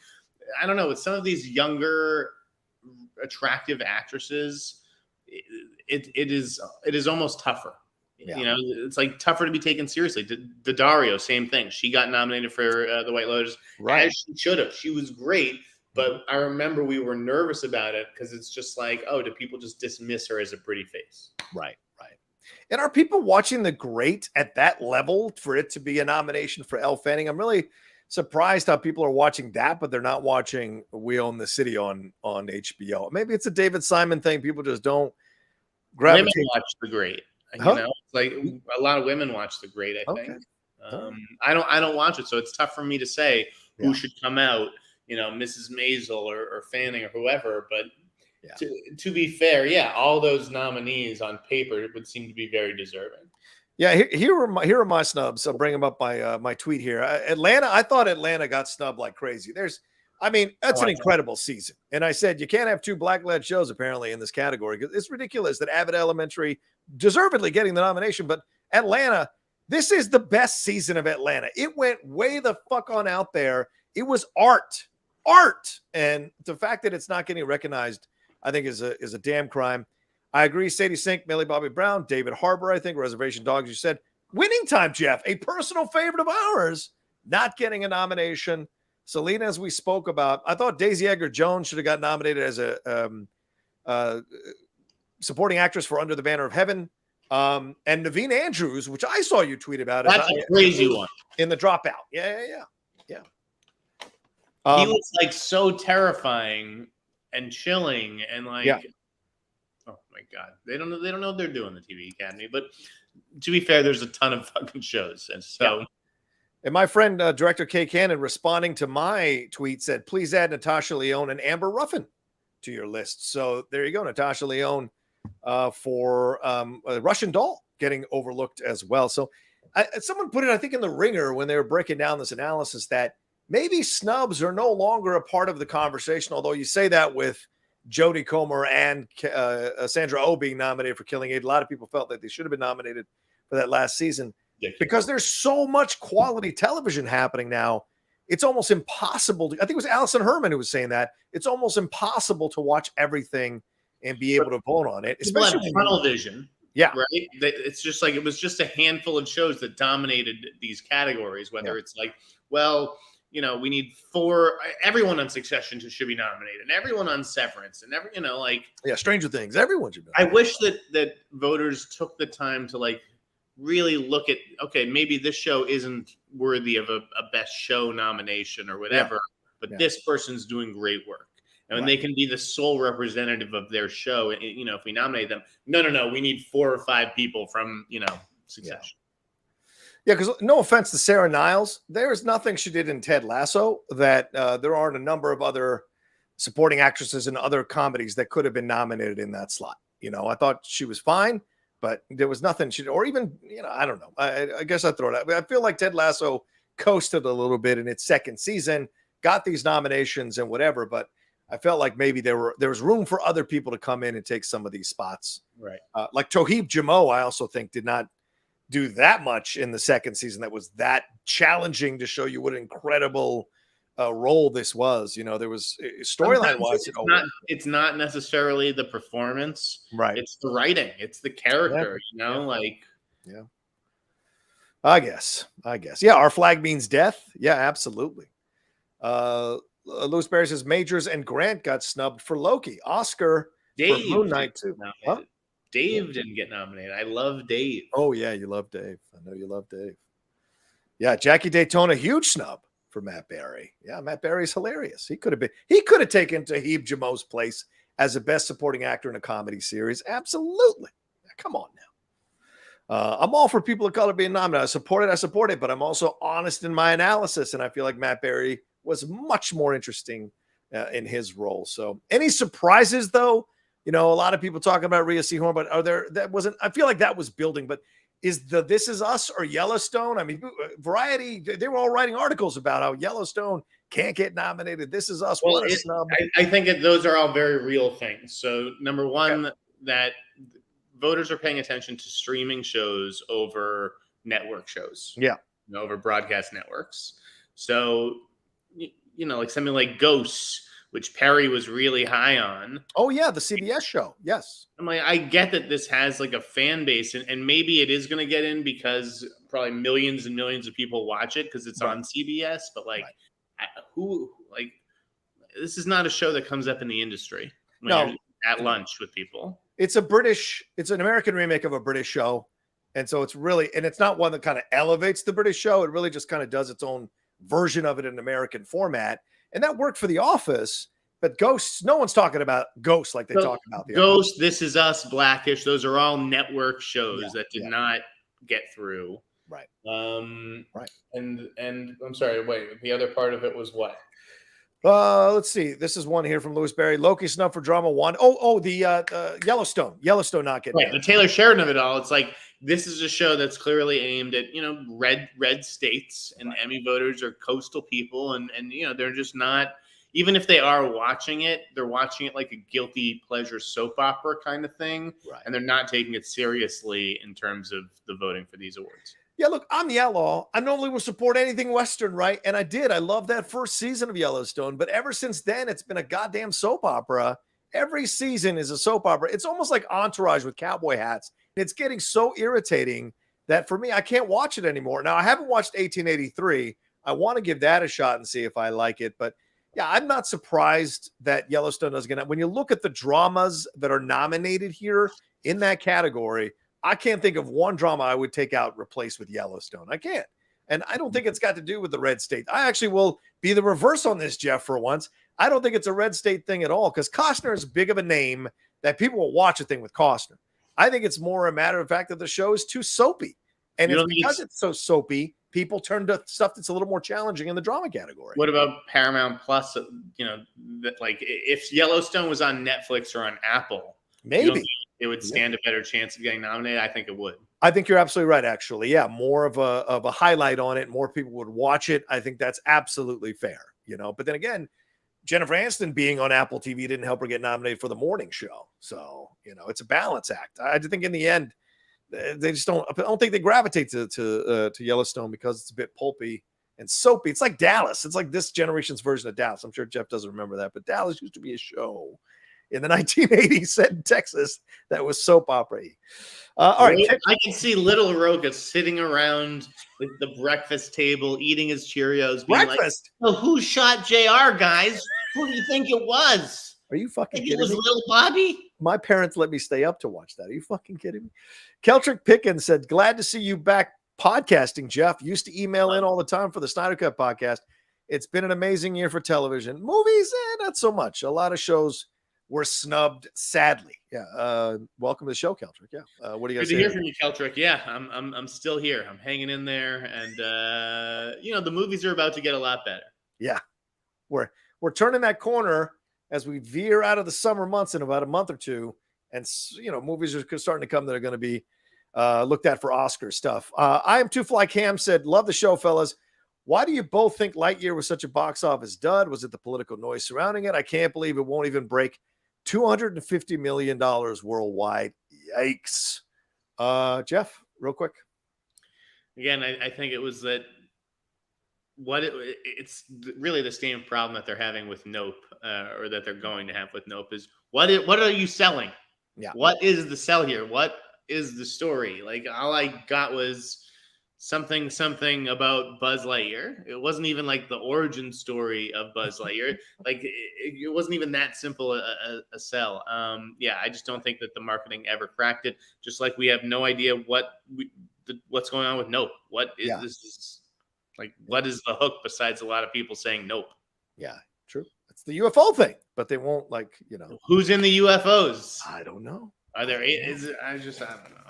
I don't know. With some of these younger, attractive actresses, it is almost tougher. Yeah. You know, it's like tougher to be taken seriously. Daddario, same thing. She got nominated for The White Lotus, as she should have. She was great, but I remember we were nervous about it because it's just like, oh, do people just dismiss her as a pretty face? Right. And are people watching The Great at that level for it to be a nomination for Elle Fanning? I'm really surprised how people are watching that, but they're not watching We Own the City on HBO. Maybe it's a David Simon thing. People just don't gravitate. Women watch The Great. You know, it's like a lot of women watch The Great, I think. I don't watch it, so it's tough for me to say who should come out, Mrs. Maisel or Fanning or whoever, but to be fair, all those nominees on paper would seem to be very deserving. Yeah, here are my snubs. I'll bring them up by my tweet here. Atlanta, I thought Atlanta got snubbed like crazy. That's an incredible season. And I said, you can't have 2 Black-led shows apparently in this category because it's ridiculous that Abbott Elementary deservedly getting the nomination. But Atlanta, this is the best season of Atlanta. It went way the fuck on out there. It was art. And the fact that it's not getting recognized, I think is a damn crime. I agree. Sadie Sink, Millie Bobby Brown, David Harbour, I think, Reservation Dogs, you said. Winning Time, Jeff, a personal favorite of ours, not getting a nomination. Selena, as we spoke about, I thought Daisy Edgar-Jones should have got nominated as a supporting actress for Under the Banner of Heaven. And Naveen Andrews, which I saw you tweet about. That's a crazy one. In The Dropout. Yeah. He was like so terrifying and chilling and like, oh my God, they don't know what they're doing, the TV Academy. But to be fair, there's a ton of fucking shows, and so. And my friend director Kay Cannon, responding to my tweet, said, "Please add Natasha Lyonne and Amber Ruffin to your list." So there you go, Natasha Lyonne for Russian Doll getting overlooked as well. So someone put it, I think, in the Ringer when they were breaking down this analysis that maybe snubs are no longer a part of the conversation, although you say that with Jodie Comer and Sandra Oh being nominated for Killing Eve. A lot of people felt that they should have been nominated for that last season because there's so much quality television happening now. It's almost impossible. I think it was Allison Herman who was saying that. It's almost impossible to watch everything and be able to vote on it. People have tunnel vision. Yeah. Right. It's just like, it was just a handful of shows that dominated these categories, whether it's like, well, you know, we need everyone on Succession should be nominated, and everyone on Severance, and Stranger Things, everyone should be nominated. I wish that voters took the time to like really look at, okay, maybe this show isn't worthy of a best show nomination or whatever, but this person's doing great work. And they can be the sole representative of their show. You know, if we nominate them, no, we need 4 or 5 people from, you know, Succession. Yeah, because no offense to Sarah Niles, there is nothing she did in Ted Lasso that there aren't a number of other supporting actresses in other comedies that could have been nominated in that slot. You know, I thought she was fine, but there was nothing she did, or even, you know, I don't know. I guess I throw it out. I feel like Ted Lasso coasted a little bit in its second season, got these nominations and whatever, but I felt like maybe there was room for other people to come in and take some of these spots. Right. Like Toheeb Jamo, I also think did not do that much in the second season that was that challenging to show you what an incredible role this was. You know, there was storyline wise. It's not necessarily the performance. Right. It's the writing. It's the character, you know, I guess. Yeah. Our flag means death. Yeah, absolutely. Louis Barry says Majors and Grant got snubbed for Loki. Oscar Dave for Moon Knight too. Huh? Dave didn't get nominated. I love Dave. Oh yeah, you love Dave. I know you love Dave. Yeah, Jackie Daytona, huge snub for Matt Berry. Yeah, Matt Berry's hilarious. He could have taken Toheeb Jamo's place as the best supporting actor in a comedy series. Absolutely. Come on now. I'm all for people of color being nominated. I support it, but I'm also honest in my analysis, and I feel like Matt Berry was much more interesting in his role. So, any surprises though? You know, a lot of people talking about Rhea Seehorn, but I feel like that was building, but is This Is Us or Yellowstone? I mean, Variety, they were all writing articles about how Yellowstone can't get nominated. This Is Us. Well, I think those are all very real things. So number one, that voters are paying attention to streaming shows over network shows. Yeah. You know, over broadcast networks. So, you know, like something like Ghosts, which Perry was really high on. Oh yeah, the CBS show. Yes. I'm like, I get that this has like a fan base, and maybe it is going to get in because probably millions and millions of people watch it because it's on CBS. But like, this is not a show that comes up in the industry. You're at lunch with people. It's an American remake of a British show, and so it's not one that kind of elevates the British show. It really just kind of does its own version of it in American format, and that worked for The Office. But Ghosts, no one's talking about Ghosts like they talk about the Ghost. Office. This Is Us, Blackish. Those are all network shows that did not get through. Right. Right. And I'm sorry. Wait. The other part of it was what? Let's see. This is one here from Louis Barry. Loki snub for drama one. The Yellowstone. Yellowstone not getting right. The Taylor Sheridan of it all. It's like, this is a show that's clearly aimed at, you know, red states, and Emmy voters are coastal people, and you know, they're just not, even if they are watching it, they're watching it like a guilty pleasure soap opera kind of thing, and they're not taking it seriously in terms of the voting for these awards. Yeah, look, I'm Yellow. I normally will support anything Western, right? And I did. I love that first season of Yellowstone, but ever since then, it's been a goddamn soap opera. Every season is a soap opera. It's almost like Entourage with cowboy hats. It's getting so irritating that for me, I can't watch it anymore. Now, I haven't watched 1883. I want to give that a shot and see if I like it. But yeah, I'm not surprised that Yellowstone doesn't get it. When you look at the dramas that are nominated here in that category, I can't think of one drama I would take out, replace with Yellowstone. I can't. And I don't think it's got to do with the red state. I actually will be the reverse on this, Jeff, for once. I don't think it's a red state thing at all, because Costner is big of a name that people will watch a thing with Costner. I think it's more a matter of fact that the show is too soapy. And it's because it's so soapy, people turn to stuff that's a little more challenging in the drama category. What about Paramount Plus? You know, like if Yellowstone was on Netflix or on Apple, maybe it would stand a better chance of getting nominated. I think it would. I think you're absolutely right, actually. Yeah, more of a highlight on it. More people would watch it. I think that's absolutely fair, you know. But then again, Jennifer Aniston being on Apple TV didn't help her get nominated for the morning show. So, you know, it's a balance act. I think in the end, they just I don't think they gravitate to Yellowstone because it's a bit pulpy and soapy. It's like Dallas. It's like this generation's version of Dallas. I'm sure Jeff doesn't remember that, but Dallas used to be a show. in the 1980s set in Texas that was soap opera-y. All right. I can see little Rourke sitting around the breakfast table, eating his Cheerios. Breakfast? Like, oh, who shot JR, guys? Who do you think it was? Are you fucking kidding me? It was me? little Bobby? My parents let me stay up to watch that. Are you fucking kidding me? Keltrick Pickens said, glad to see you back podcasting, Jeff. Used to email in all the time for the Sneider Cut podcast. It's been an amazing year for television. Movies, not so much. A lot of shows were snubbed, sadly. Yeah. Welcome to the show, Keltrick. Yeah. What do you guys say? Good to hear from you, Keltrick. Yeah, I'm still here. I'm hanging in there, and the movies are about to get a lot better. Yeah. We're turning that corner as we veer out of the summer months in about a month or two, and movies are starting to come that are going to be looked at for Oscar stuff. I am Two Fly Cam said, love the show, fellas. Why do you both think Lightyear was such a box office dud? Was it the political noise surrounding it? I can't believe it won't even break $250 million worldwide. Yikes. Jeff, real quick. Again, I think it was that it's really the same problem that they're having with Nope, or that they're going to have with Nope, is what are you selling? Yeah. What is the sell here? What is the story? Like, all I got was something about Buzz Lightyear. It wasn't even like the origin story of Buzz Lightyear. Like, it wasn't even that simple a sell. I just don't think that the marketing ever cracked it. Just like we have no idea what's going on with Nope. What is this? Like, what is the hook besides a lot of people saying Nope? Yeah, true. It's the UFO thing, but they won't Who's in the UFOs? I don't know. Are there? I don't know.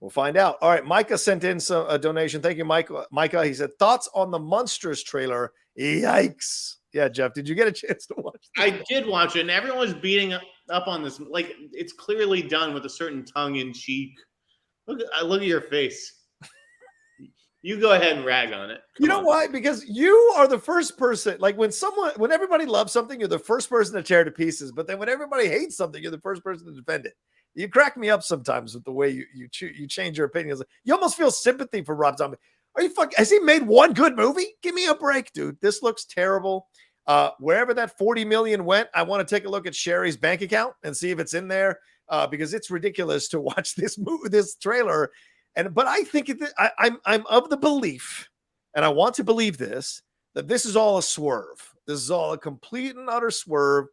We'll find out. All right. Micah sent in a donation. Thank you, Micah. He said, thoughts on the Monsters trailer. Yikes. Yeah, Jeff, did you get a chance to watch this? I did watch it, and everyone was beating up on this. Like, it's clearly done with a certain tongue-in-cheek. Look at your face. You go ahead and rag on it. You know why? Because you are the first person. Like, when everybody loves something, you're the first person to tear to pieces. But then when everybody hates something, you're the first person to defend it. You crack me up sometimes with the way you change your opinions. You almost feel sympathy for Rob Zombie. Are you fucking? Has he made one good movie? Give me a break, dude. This looks terrible. Wherever that $40 million went, I want to take a look at Sherry's bank account and see if it's in there, because it's ridiculous to watch this trailer. But I think I'm of the belief, and I want to believe this, that this is all a swerve. This is all a complete and utter swerve.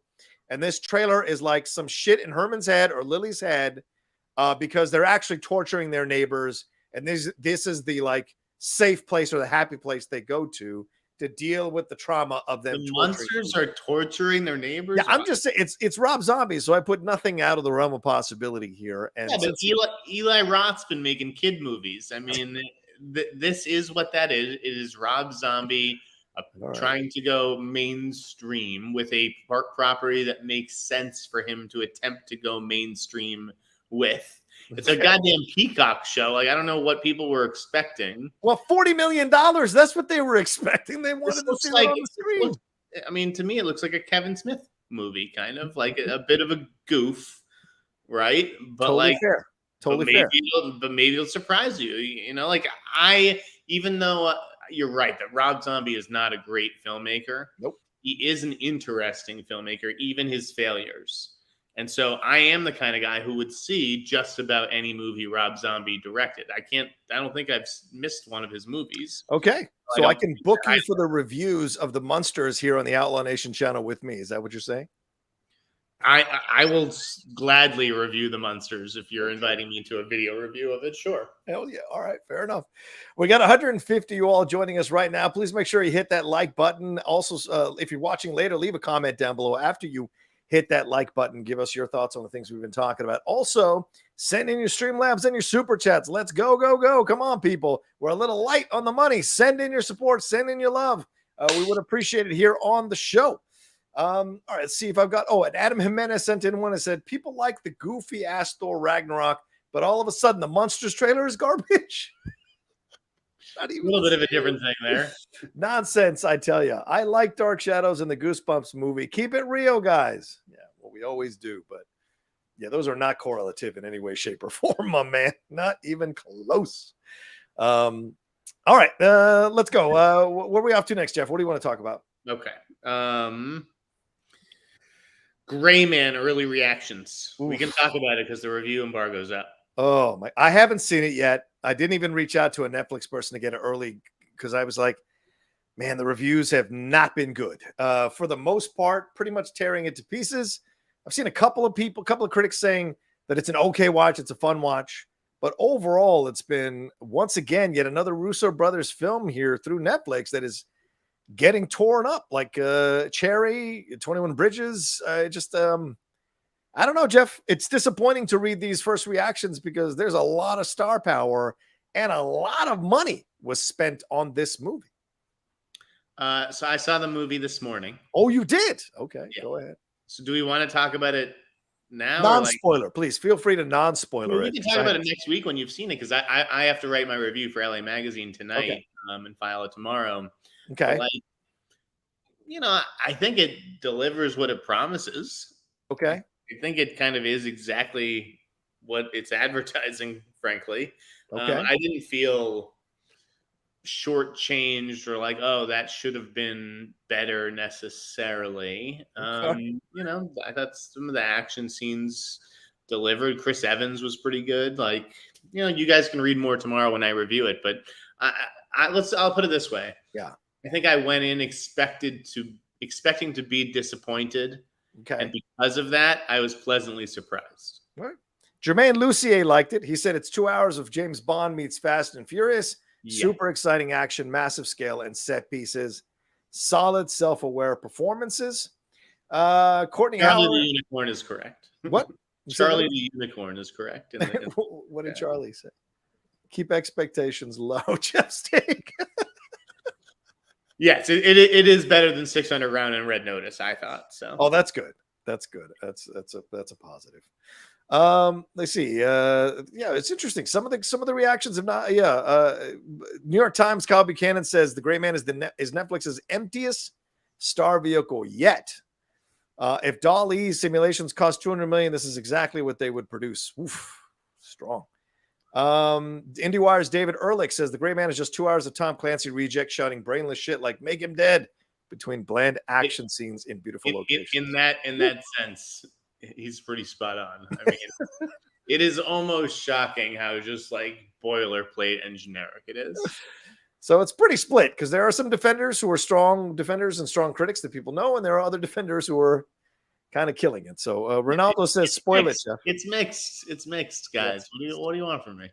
And this trailer is like some shit in Herman's head or Lily's head, because they're actually torturing their neighbors. And this is the safe place or the happy place they go to deal with the trauma of them. The monsters are torturing their neighbors. Yeah, I'm just saying it's Rob Zombie, so I put nothing out of the realm of possibility here. And but Eli Roth's been making kid movies. I mean, this is what that is. It is Rob Zombie trying to go mainstream with a park property that makes sense for him to attempt to go mainstream with. It's a goddamn Peacock show. Like, I don't know what people were expecting. Well, $40 million, that's what they were expecting. They wanted to see it on the screen. I mean, to me, it looks like a Kevin Smith movie, kind of like a bit of a goof, right? But totally fair. Totally fair. But maybe it'll surprise you. Even though you're right that Rob Zombie is not a great filmmaker. Nope. He is an interesting filmmaker, even his failures. And so I am the kind of guy who would see just about any movie Rob Zombie directed. I don't think I've missed one of his movies. Okay. So I can book you for the reviews of the Munsters here on the Outlaw Nation channel with me. Is that what you're saying? I will gladly review the Munsters if you're inviting me to a video review of it. Sure. Hell yeah. All right. Fair enough. We got 150 you all joining us right now. Please make sure you hit that like button. Also, if you're watching later, leave a comment down below after you hit that like button. Give us your thoughts on the things we've been talking about. Also, send in your Streamlabs and your Super Chats. Let's go, go, go. Come on, people. We're a little light on the money. Send in your support. Send in your love. We would appreciate it here on the show. All right, let's see if I've got, and Adam Jimenez sent in one that said, people like the goofy ass Thor Ragnarok, but all of a sudden the Monsters trailer is garbage. Not even a little bit of a different thing there. Nonsense, I tell you. I like Dark Shadows and the Goosebumps movie. Keep it real, guys. Yeah, well, we always do, but yeah, those are not correlative in any way, shape, or form, my man. Not even close. All right, let's go. What are we off to next, Jeff? What do you want to talk about? Okay. Gray Man early reactions. Oof. We can talk about it because the review embargo's up. Oh my! I haven't seen it yet. I didn't even reach out to a Netflix person to get it early because I was like, man, the reviews have not been good. For the most part, pretty much tearing it to pieces. I've seen a couple of critics saying that it's an okay watch, it's a fun watch. But overall, it's been, once again, yet another Russo brothers film here through Netflix that is getting torn up like Cherry, 21 Bridges. I don't know, Jeff. It's disappointing to read these first reactions because there's a lot of star power and a lot of money was spent on this movie. So I saw the movie this morning. Oh, you did? Okay, yeah. Go ahead. So do we want to talk about it now? Non-spoiler, please. Feel free to non-spoiler. We can talk about it next week when you've seen it because I have to write my review for LA Magazine tonight and file it tomorrow. Okay. But I think it delivers what it promises. Okay. I think it kind of is exactly what it's advertising, frankly. Okay. I didn't feel shortchanged or like, oh, that should have been better necessarily. I thought some of the action scenes delivered. Chris Evans was pretty good. Like, you guys can read more tomorrow when I review it, but I'll put it this way. Yeah. I think I went in expecting to be disappointed. Okay. And because of that, I was pleasantly surprised. All right. Jermaine Lucier liked it. He said it's 2 hours of James Bond meets Fast and Furious. Yeah. Super exciting action, massive scale, and set pieces. Solid, self-aware performances. Courtney Howard. The Unicorn is correct. What? Charlie the Unicorn is correct. What did Charlie say? Keep expectations low, Jeff Steak. Yes, it is better than 600 Round and Red Notice, I thought. So. Oh, that's good. That's good. That's a positive. Let's see. It's interesting. Some of the reactions have not. New York Times, Kyle Buchanan says The Gray Man is Netflix's emptiest star vehicle yet. If DALL-E simulations cost $200 million, this is exactly what they would produce. Oof, strong. IndieWire's David Ehrlich says The Gray Man is just 2 hours of Tom Clancy reject shouting brainless shit like "Make him dead" between bland action scenes in beautiful locations. In that sense, he's pretty spot on. I mean, it is almost shocking how just like boilerplate and generic it is. So it's pretty split because there are some defenders who are strong defenders and strong critics that people know, and there are other defenders who are kind of killing it. So Ronaldo says, "Spoil it, Jeff." It's mixed. It's mixed, guys. What do you want from me?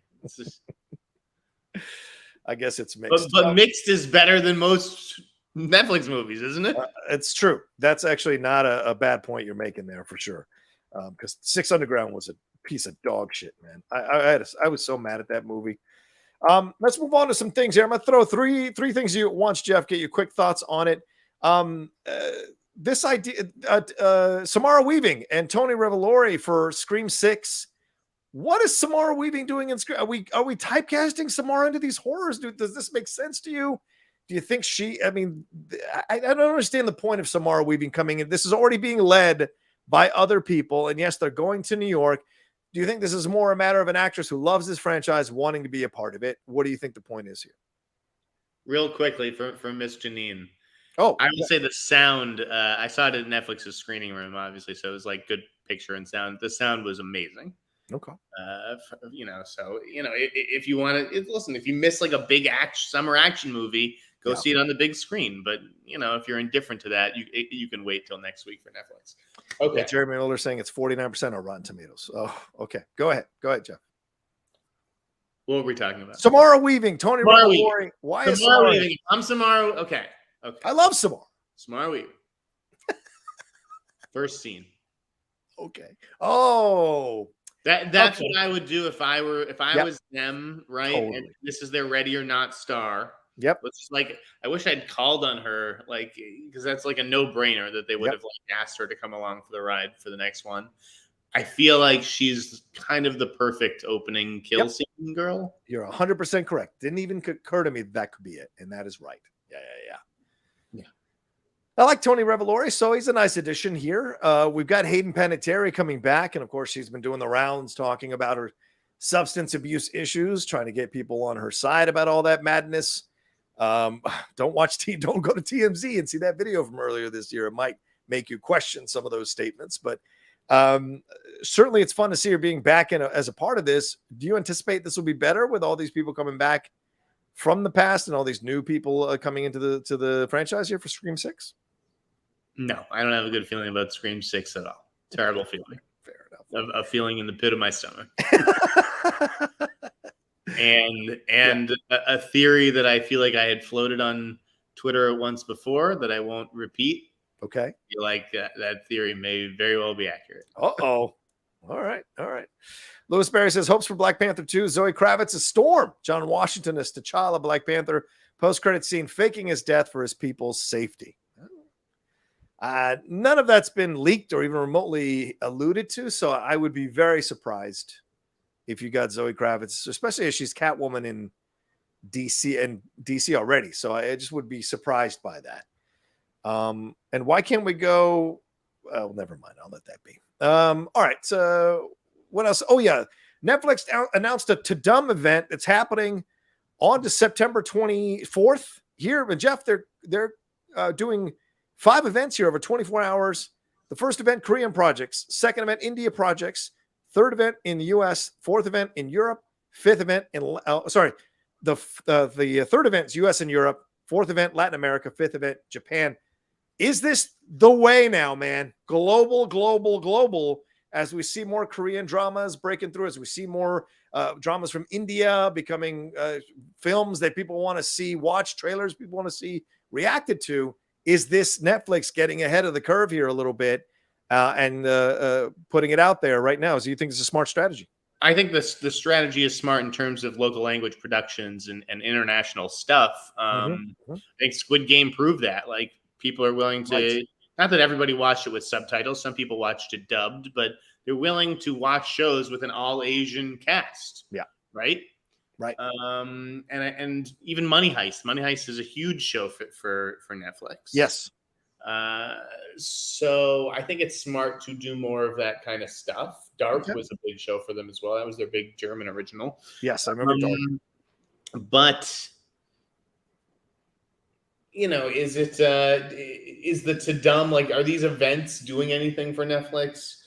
I guess it's mixed. But mixed is better than most Netflix movies, isn't it? It's true. That's actually not a bad point you're making there for sure. Because 6 Underground was a piece of dog shit, man. I was so mad at that movie. Let's move on to some things here. I'm gonna throw three things you at once, Jeff. Get your quick thoughts on it. This idea, Samara Weaving and Tony Revolori for Scream 6. What is Samara Weaving doing in Scream? Are we typecasting Samara into these horrors? Does this make sense to you? Do you think I don't understand the point of Samara Weaving coming in. This is already being led by other people. And yes, they're going to New York. Do you think this is more a matter of an actress who loves this franchise wanting to be a part of it? What do you think the point is here? Real quickly from Miss Janine. Oh, I would say the sound. I saw it at Netflix's screening room, obviously, so it was like good picture and sound. The sound was amazing. Okay. If you want to listen, if you miss like a big summer action movie, go see it on the big screen. But if you're indifferent to that, you can wait till next week for Netflix. Okay. Yeah, Jeremy Miller saying it's 49% on Rotten Tomatoes. Oh, okay. Go ahead, Jeff. What were we talking about? Samara Weaving, Tony Revolori. Why is Samara Weaving? I'm Samara. Okay. I love Samara. Samara Weaving. First scene. Okay. Oh. That's what I would do if I was them, right? Totally. And this is their Ready or Not star. Yep. It's like I wish I'd called on her, like, because that's like a no-brainer that they would have like asked her to come along for the ride for the next one. I feel like she's kind of the perfect opening kill scene girl. You're 100% correct. Didn't even occur to me that could be it, and that is right. Yeah. I like Tony Revolori, so he's a nice addition here. We've got Hayden Panettiere coming back, and of course, she's been doing the rounds talking about her substance abuse issues, trying to get people on her side about all that madness. Don't go to TMZ and see that video from earlier this year. It might make you question some of those statements. But certainly it's fun to see her being back as a part of this. Do you anticipate this will be better with all these people coming back from the past and all these new people coming into the franchise here for Scream 6? No, I don't have a good feeling about Scream 6 at all. Terrible feeling. Fair enough. A feeling in the pit of my stomach. and a theory that I feel like I had floated on Twitter once before that I won't repeat. Okay. I feel like that theory may very well be accurate. Uh-oh. All right. Lewis Berry says, hopes for Black Panther 2. Zoe Kravitz is Storm. John Washington is T'Challa. Black Panther post-credit scene faking his death for his people's safety. None of that's been leaked or even remotely alluded to, so I would be very surprised if you got Zoe Kravitz, especially as she's Catwoman in DC already. So I just would be surprised by that. And why can't we go? Well, never mind. I'll let that be. All right. So what else? Oh yeah. Netflix announced a TUDUM event that's happening on to September 24th here. And Jeff, they're doing 5 events here over 24 hours. The first event, Korean projects. Second event, India projects. Third event in the U.S. Fourth event in Europe. Fifth event in the third event is U.S. and Europe. Fourth event, Latin America. Fifth event, Japan. Is this the way now, man? Global, as we see more Korean dramas breaking through, as we see more dramas from India becoming films that people want to see, watch trailers people want to see reacted to. Is this Netflix getting ahead of the curve here a little bit and putting it out there right now? So you think it's a smart strategy? I think the strategy is smart in terms of local language productions and international stuff. I think Squid Game proved that. Like, people are willing to, not that everybody watched it with subtitles. Some people watched it dubbed, but they're willing to watch shows with an all Asian cast. Yeah. Right. And even Money Heist. Money Heist is a huge show for Netflix. Yes. So I think it's smart to do more of that kind of stuff. Dark was a big show for them as well. That was their big German original. Yes, I remember Dark. But is the TUDUM, like, are these events doing anything for Netflix?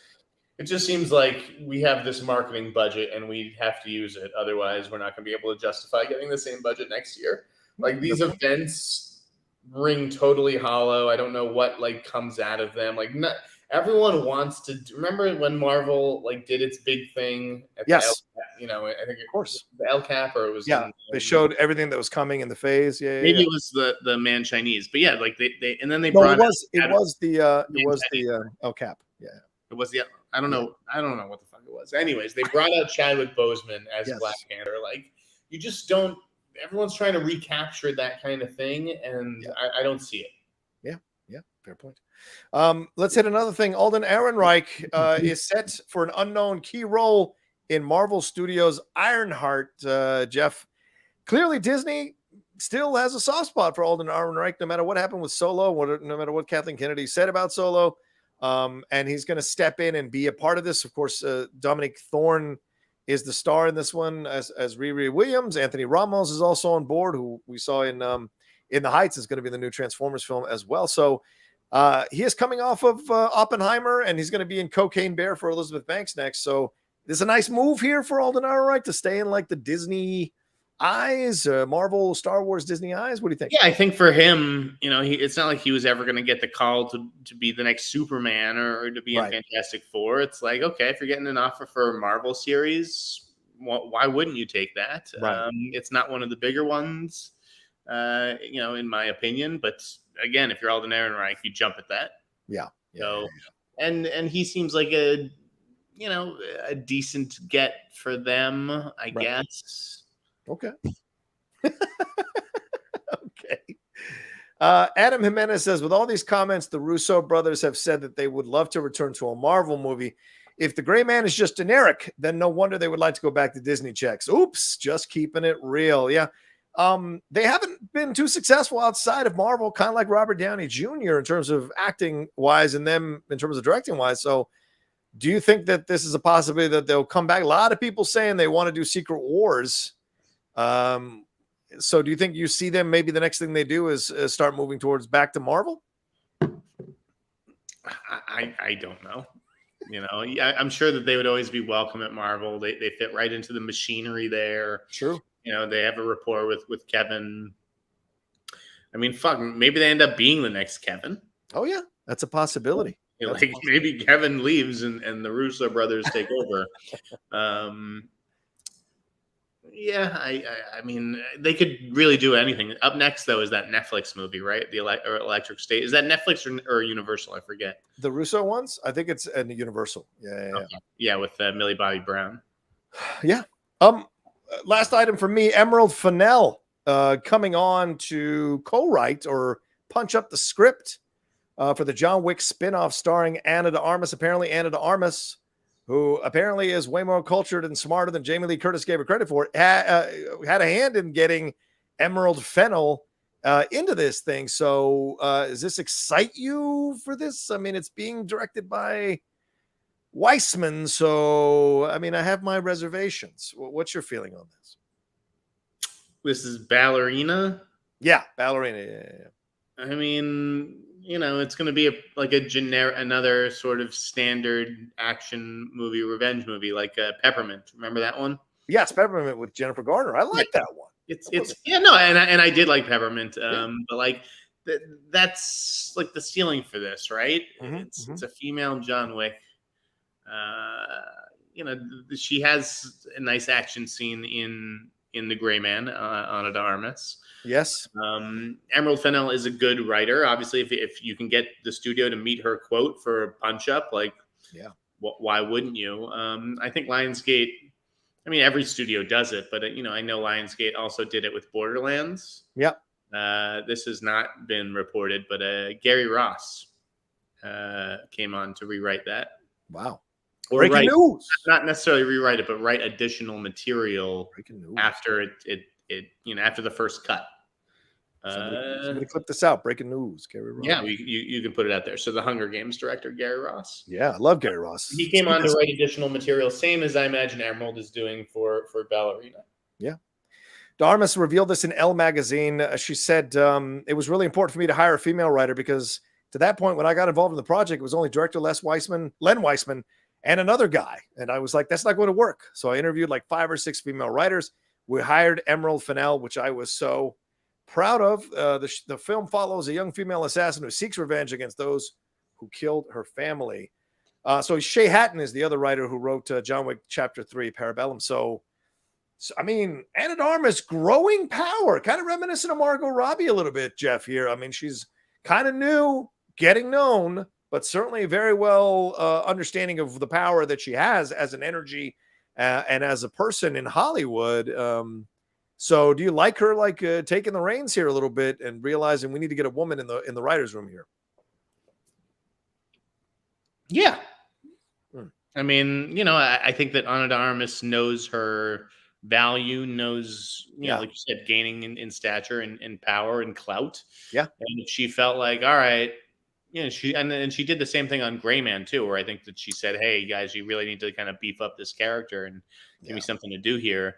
It just seems like we have this marketing budget and we have to use it. Otherwise, we're not going to be able to justify getting the same budget next year. Like, these events ring totally hollow. I don't know what comes out of them. Like, not everyone wants to. Remember when Marvel did its big thing at the I think of course the El Cap, or it was they showed everything that was coming in the phase. Maybe it was the Man Chinese, but they and then they brought it was the El Cap. Yeah, it was the. I don't know what the fuck it was. Anyways, they brought out Chadwick Boseman as Black Panther. Like, you just don't. Everyone's trying to recapture that kind of thing, and I don't see it. Yeah, fair point. Let's hit another thing. Alden Ehrenreich is set for an unknown key role in Marvel Studios' Ironheart. Jeff, clearly Disney still has a soft spot for Alden Ehrenreich, no matter what happened with Solo, no matter what Kathleen Kennedy said about Solo. And he's going to step in and be a part of this. Of course, Dominic Thorne is the star in this one as Riri Williams. Anthony Ramos is also on board, who we saw in The Heights is going to be the new Transformers film as well. So he is coming off of Oppenheimer, and he's going to be in Cocaine Bear for Elizabeth Banks next. So this is a nice move here for Alden Ehrenreich to stay in the Disney eyes, Marvel, Star Wars, Disney eyes. What do you think? Yeah, I think for him, it's not like he was ever going to get the call to be the next Superman or to be in Fantastic Four. It's like, okay, if you're getting an offer for a Marvel series, why wouldn't you take that? It's not one of the bigger ones, in my opinion. But again, if you're Alden Ehrenreich, you jump at that. And he seems like a decent get for them, I guess. Okay. Okay. Adam Jimenez says, with all these comments, the Russo brothers have said that they would love to return to a Marvel movie. If the Gray Man is just generic, then no wonder they would like to go back to Disney checks. Oops, just keeping it real. Yeah. They haven't been too successful outside of Marvel, kind of like Robert Downey Jr. in terms of acting wise and them in terms of directing wise. So do you think that this is a possibility that they'll come back? A lot of people saying they want to do Secret Wars. So do you think you see them, maybe the next thing they do is start moving towards back to Marvel? I don't know. You know, I'm sure that they would always be welcome at Marvel. They fit right into the machinery there. True. You know, they have a rapport with Kevin. I mean, fuck, maybe they end up being the next Kevin. Oh yeah, that's a possibility. You know, like maybe Kevin leaves and the Russo brothers take over. Yeah, I mean, they could really do anything. Up next, though, is that Netflix movie, right? The Electric State. Is that Netflix or Universal? I forget. The Russo ones? I think it's Universal. Yeah. Okay. Yeah, with Millie Bobby Brown. Yeah. Last item for me, Emerald Fennell coming on to co-write or punch up the script for the John Wick spinoff starring Ana de Armas. Apparently, Ana de Armas, who apparently is way more cultured and smarter than Jamie Lee Curtis gave her credit for, had a hand in getting Emerald Fennell into this thing. So does this excite you for this? I mean, it's being directed by Weissman. So, I mean, I have my reservations. What's your feeling on this? This is Ballerina? Yeah, Ballerina. Yeah. I mean, you know, it's going to be another sort of standard action movie, revenge movie, like Peppermint. Remember that one? Yes, Peppermint with Jennifer Garner. I like that one. And I did like Peppermint. But like that's like the ceiling for this, right? It's a female John Wick. You know, she has a nice action scene in The Gray Man, Ana de Armas. Yes. Emerald Fennell is a good writer. Obviously, if you can get the studio to meet her quote for a punch up, like, yeah, why wouldn't you? I think Lionsgate. I mean, every studio does it, but you know, I know Lionsgate also did it with Borderlands. Yeah. This has not been reported, but Gary Ross came on to rewrite that. Wow. Or breaking news. Not necessarily rewrite it, but write additional material after it after the first cut. Somebody clip this out. Breaking news, Gary Ross. Yeah, you can put it out there. So the Hunger Games director, Gary Ross. Yeah, I love Gary Ross. He came on to write additional material, same as I imagine Emerald is doing for Ballerina. Yeah. Darmas revealed this in Elle magazine. She said, it was really important for me to hire a female writer because to that point, when I got involved in the project, it was only director Len Weissman, and another guy. And I was like, that's not going to work. So I interviewed like 5 or 6 female writers. We hired Emerald Fennell, which I was so proud of. The film follows a young female assassin who seeks revenge against those who killed her family. So Shay Hatton is the other writer who wrote John Wick Chapter 3, Parabellum. So I mean, Ana de Armas growing power, kind of reminiscent of Margot Robbie a little bit, Jeff, here. I mean, she's kind of new, getting known, but certainly very well understanding of the power that she has as an energy and as a person in Hollywood. So do you like her taking the reins here a little bit and realizing we need to get a woman in the writer's room here? Yeah. I mean, you know, I think that Ana de Armas knows her value, knows, you know, like you said, gaining in stature and power and clout. Yeah. And she felt like, all right, you know, she did the same thing on Gray Man too, where I think that she said, hey guys, you really need to kind of beef up this character and give me something to do here.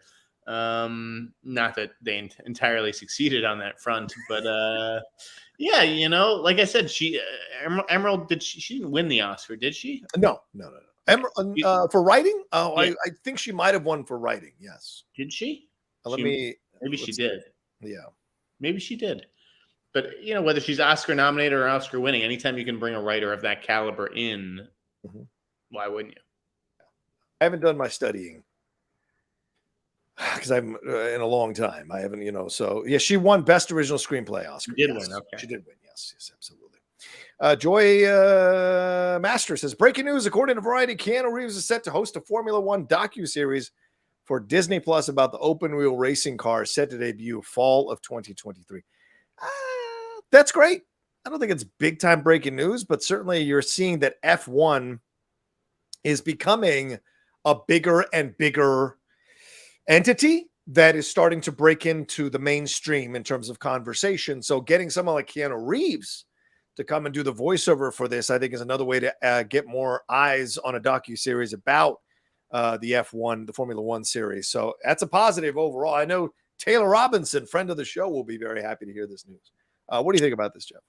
Not that they entirely succeeded on that front, but yeah, you know, like I said, she Emerald she didn't win the Oscar, did she? No. Emerald, for writing? Oh, yeah. I think she might have won for writing. Yes. Did she? Maybe she did. Yeah. Maybe she did. But, you know, whether she's Oscar nominated or Oscar winning, anytime you can bring a writer of that caliber in, why wouldn't you? I haven't done my studying because I'm in a long time. I haven't, you know, so yeah, she won Best Original Screenplay Oscar. She did win. Okay. She did win. Yes, absolutely. Joy Master says, breaking news, according to Variety, Keanu Reeves is set to host a Formula One docuseries for Disney Plus about the open wheel racing car set to debut fall of 2023. That's great. I don't think it's big time breaking news, but certainly you're seeing that F1 is becoming a bigger and bigger entity that is starting to break into the mainstream in terms of conversation. So getting someone like Keanu Reeves to come and do the voiceover for this, I think, is another way to get more eyes on a docuseries about the F1, the Formula One series. So that's a positive overall. I know Taylor Robinson, friend of the show, will be very happy to hear this news. What do you think about this, Jeff?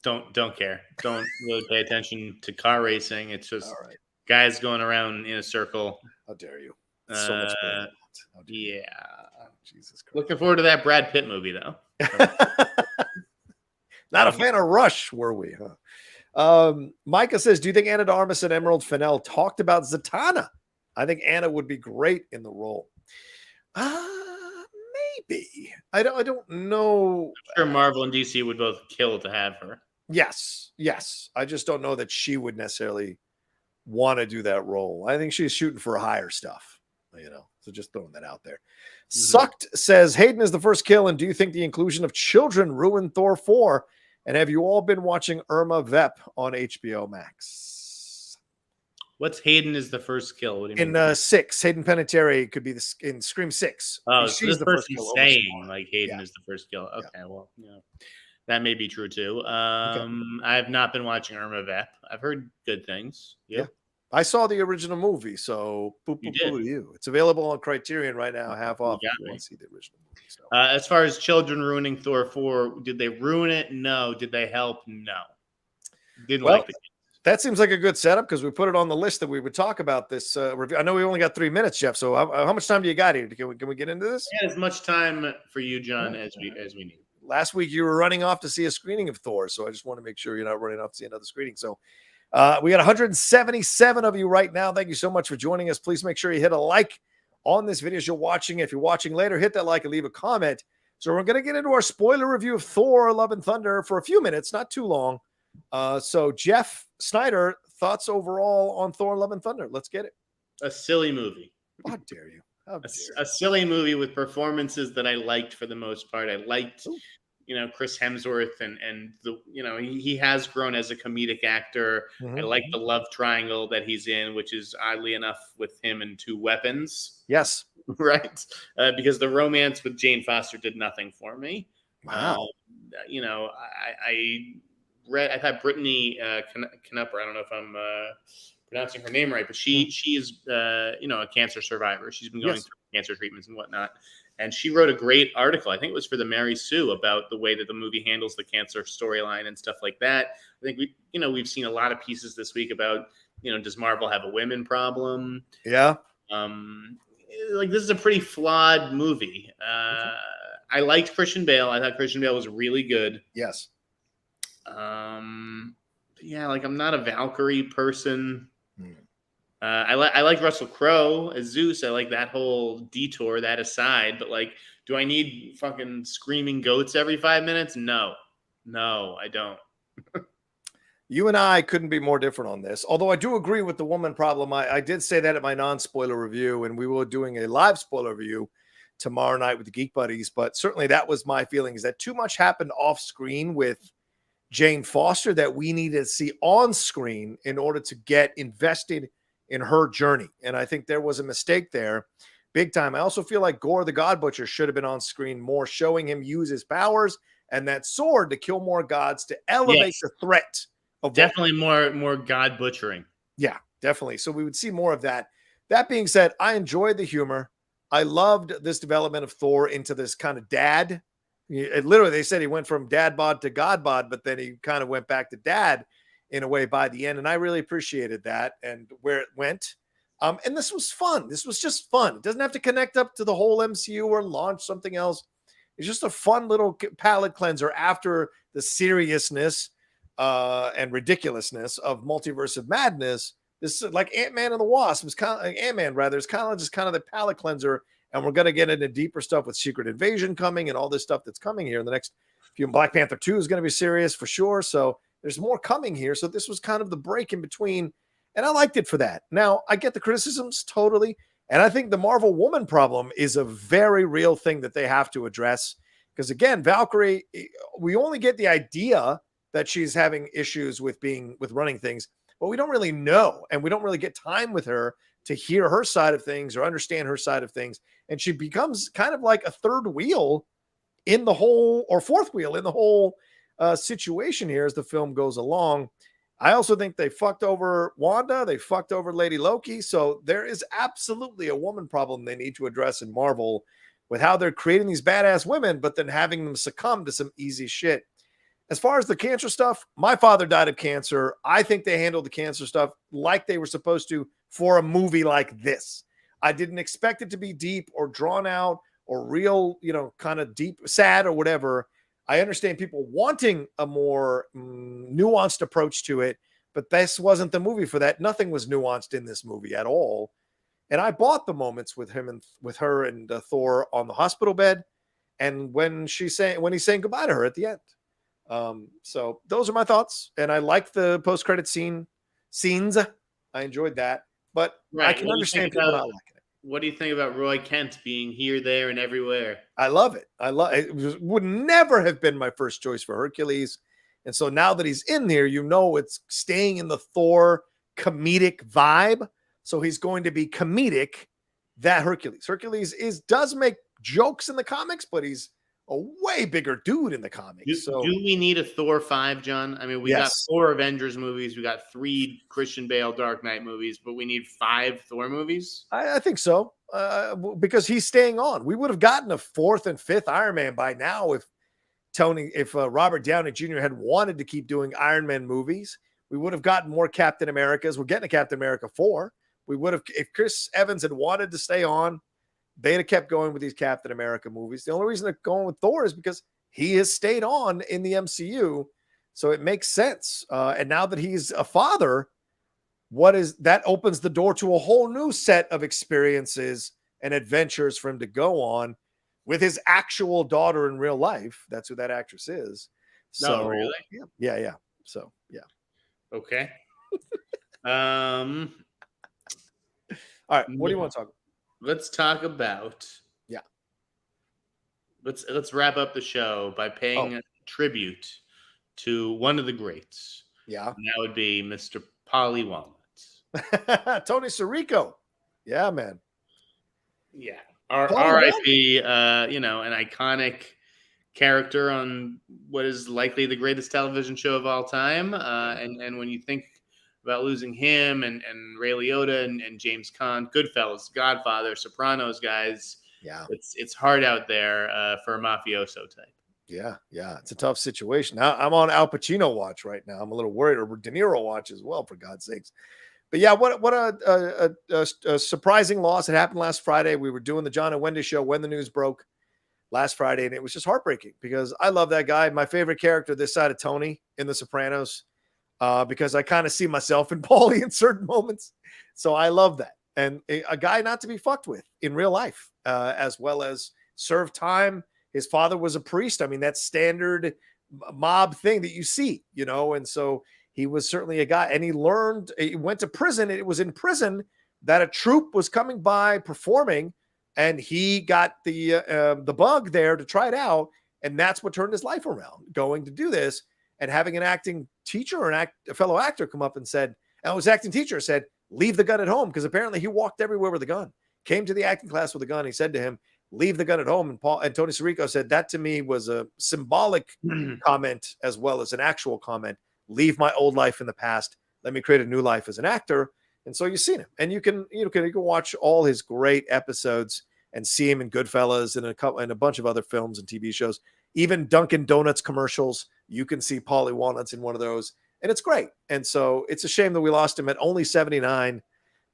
Don't care. Don't really pay attention to car racing. It's just guys going around in a circle. How dare you? So much better. Yeah. Oh, Jesus Christ. Looking forward to that Brad Pitt movie, though. Not a fan of Rush, were we? Huh? Micah says, do you think Anna de Armas and Emerald Fennell talked about Zatanna? I think Anna would be great in the role. Maybe. I don't know. I'm sure Marvel and DC would both kill to have her. Yes. I just don't know that she would necessarily want to do that role. I think she's shooting for higher stuff, so just throwing that out there. Sucked says, Hayden is the first kill, and do you think the inclusion of children ruined Thor 4? And have you all been watching Irma Vep on HBO Max? What's Hayden is the first kill? What do you mean? In 6, Hayden Panettiere could be in Scream 6. Oh, so she's the person saying like Hayden is the first kill. Okay, well, that may be true too. I have not been watching Irma Vep. I've heard good things. Yeah. I saw the original movie, so boo to you. It's available on Criterion right now, half off. If you want to see the original movie. So. As far as children ruining Thor 4, did they ruin it? No. Did they help? No. Didn't like the game. That seems like a good setup because we put it on the list that we would talk about this review. I know we only got 3 minutes, Jeff. So how much time do you got here? Can we get into this? Yeah, as much time for you, John, as we need. Last week you were running off to see a screening of Thor, so I just want to make sure you're not running off to see another screening. So we got 177 of you right now. Thank you so much for joining us. Please make sure you hit a like on this video as you're watching. If you're watching later, hit that like and leave a comment. So we're going to get into our spoiler review of Thor Love and Thunder for a few minutes, not too long. So Jeff Sneider, thoughts overall on Thor Love and Thunder? Let's get it. A silly movie. How dare you? A silly movie with performances that I liked for the most part. I liked, Chris Hemsworth and the, he has grown as a comedic actor. I like the love triangle that he's in, which is oddly enough with him and Two Weapons. Yes. Right. Because the romance with Jane Foster did nothing for me. Wow. I thought Brittany Knupper, I don't know if I'm pronouncing her name right, but she is a cancer survivor. She's been going through cancer treatments and whatnot. And she wrote a great article, I think it was for the Mary Sue, about the way that the movie handles the cancer storyline and stuff like that. I think we've seen a lot of pieces this week about, does Marvel have a women problem? Yeah. This is a pretty flawed movie. I liked Christian Bale. I thought Christian Bale was really good. Yes. I'm not a Valkyrie person. I like Russell Crowe as Zeus. I like that whole detour, that aside. But do I need fucking screaming goats every 5 minutes? No, I don't. You and I couldn't be more different on this. Although I do agree with the woman problem. I did say that at my non-spoiler review, and we were doing a live spoiler review tomorrow night with the Geek Buddies. But certainly that was my feeling, is that too much happened off screen with Jane Foster that we needed to see on screen in order to get invested in her journey. And I think there was a mistake there big time. I also feel like Gore the God Butcher should have been on screen more, showing him use his powers and that sword to kill more gods, to elevate the threat of definitely more god butchering. Yeah, definitely. So we would see more of that. That being said, I enjoyed the humor. I loved this development of Thor into this kind of dad. Literally, they said he went from dad bod to god bod, but then he kind of went back to dad in a way by the end. And I really appreciated that and where it went. And this was fun. This was just fun. It doesn't have to connect up to the whole MCU or launch something else. It's just a fun little palate cleanser after the seriousness and ridiculousness of Multiverse of Madness. This is like Ant-Man and the Wasp. It's kind of like Ant-Man, rather. It's kind of just kind of the palate cleanser. And we're going to get into deeper stuff with Secret Invasion coming and all this stuff that's coming here in the next few. Black Panther 2 is going to be serious for sure. So there's more coming here. So this was kind of the break in between. And I liked it for that. Now, I get the criticisms totally. And I think the Marvel woman problem is a very real thing that they have to address. Because again, Valkyrie, we only get the idea that she's having issues with running things, but we don't really know. And we don't really get time with her to hear her side of things or understand her side of things. And she becomes kind of like a third wheel in the whole, or fourth wheel in the whole situation here as the film goes along. I also think they fucked over Wanda. They fucked over Lady Loki. So there is absolutely a woman problem they need to address in Marvel with how they're creating these badass women, but then having them succumb to some easy shit. as far as the cancer stuff, my father died of cancer. I think they handled the cancer stuff like they were supposed to for a movie like this. I didn't expect it to be deep or drawn out or real, kind of deep, sad or whatever. I understand people wanting a more nuanced approach to it, but this wasn't the movie for that. Nothing was nuanced in this movie at all. And I bought the moments with him and with her and Thor on the hospital bed, and when he's saying goodbye to her at the end. So those are my thoughts, and I like the post-credit scenes. I enjoyed that, but I can understand people not liking it. What do you think about Roy Kent being here, there, and everywhere? I love it. It would never have been my first choice for Hercules. And so now that he's in there, it's staying in the Thor comedic vibe. So he's going to be comedic, that Hercules. Hercules does make jokes in the comics, but he's a way bigger dude in the comics. Do we need a Thor 5, John? I mean, we got 4 Avengers movies. We got 3 Christian Bale Dark Knight movies, but we need 5 Thor movies? I think so, because he's staying on. We would have gotten a 4th and 5th Iron Man by now if Robert Downey Jr. had wanted to keep doing Iron Man movies. We would have gotten more Captain Americas. We're getting a Captain America 4. We would have, if Chris Evans had wanted to stay on, they'd have kept going with these Captain America movies. The only reason they're going with Thor is because he has stayed on in the MCU. So it makes sense. And now that he's a father, that opens the door to a whole new set of experiences and adventures for him to go on with his actual daughter in real life. That's who that actress is. So, really? Yeah. So, yeah. Okay. All right. What do you want to talk about? Let's talk about. Yeah. Let's wrap up the show by paying tribute to one of the greats. Yeah. And that would be Mr. Paulie Walnuts. Tony Sirico. Yeah, man. Yeah. R.I.P. An iconic character on what is likely the greatest television show of all time. And when you think about losing him and Ray Liotta and James Caan, Goodfellas, Godfather, Sopranos guys. Yeah. It's hard out there for a mafioso type. Yeah. It's a tough situation. I'm on Al Pacino watch right now. I'm a little worried, or De Niro watch as well, for God's sakes. But yeah, what a surprising loss. It happened last Friday. We were doing the John and Wendy show when the news broke last Friday, and it was just heartbreaking because I love that guy. My favorite character this side of Tony in The Sopranos. Because I kind of see myself in Paulie in certain moments. So I love that. And a guy not to be fucked with in real life, as well as serve time. His father was a priest. I mean, that's standard mob thing that you see, and so he was certainly a guy. And he went to prison. It was in prison that a troupe was coming by performing, and he got the bug there to try it out. And that's what turned his life around, going to do this. And having an acting teacher or a fellow actor come up and his acting teacher said, leave the gun at home. Because apparently he walked everywhere with a gun, came to the acting class with a gun. He said to him, leave the gun at home. And Tony Sirico said, that to me was a symbolic comment as well as an actual comment. Leave my old life in the past. Let me create a new life as an actor. And so you've seen him, and you can watch all his great episodes and see him in Goodfellas and a bunch of other films and TV shows. Even Dunkin' Donuts commercials, you can see Paulie Walnuts in one of those, and it's great. And so it's a shame that we lost him at only 79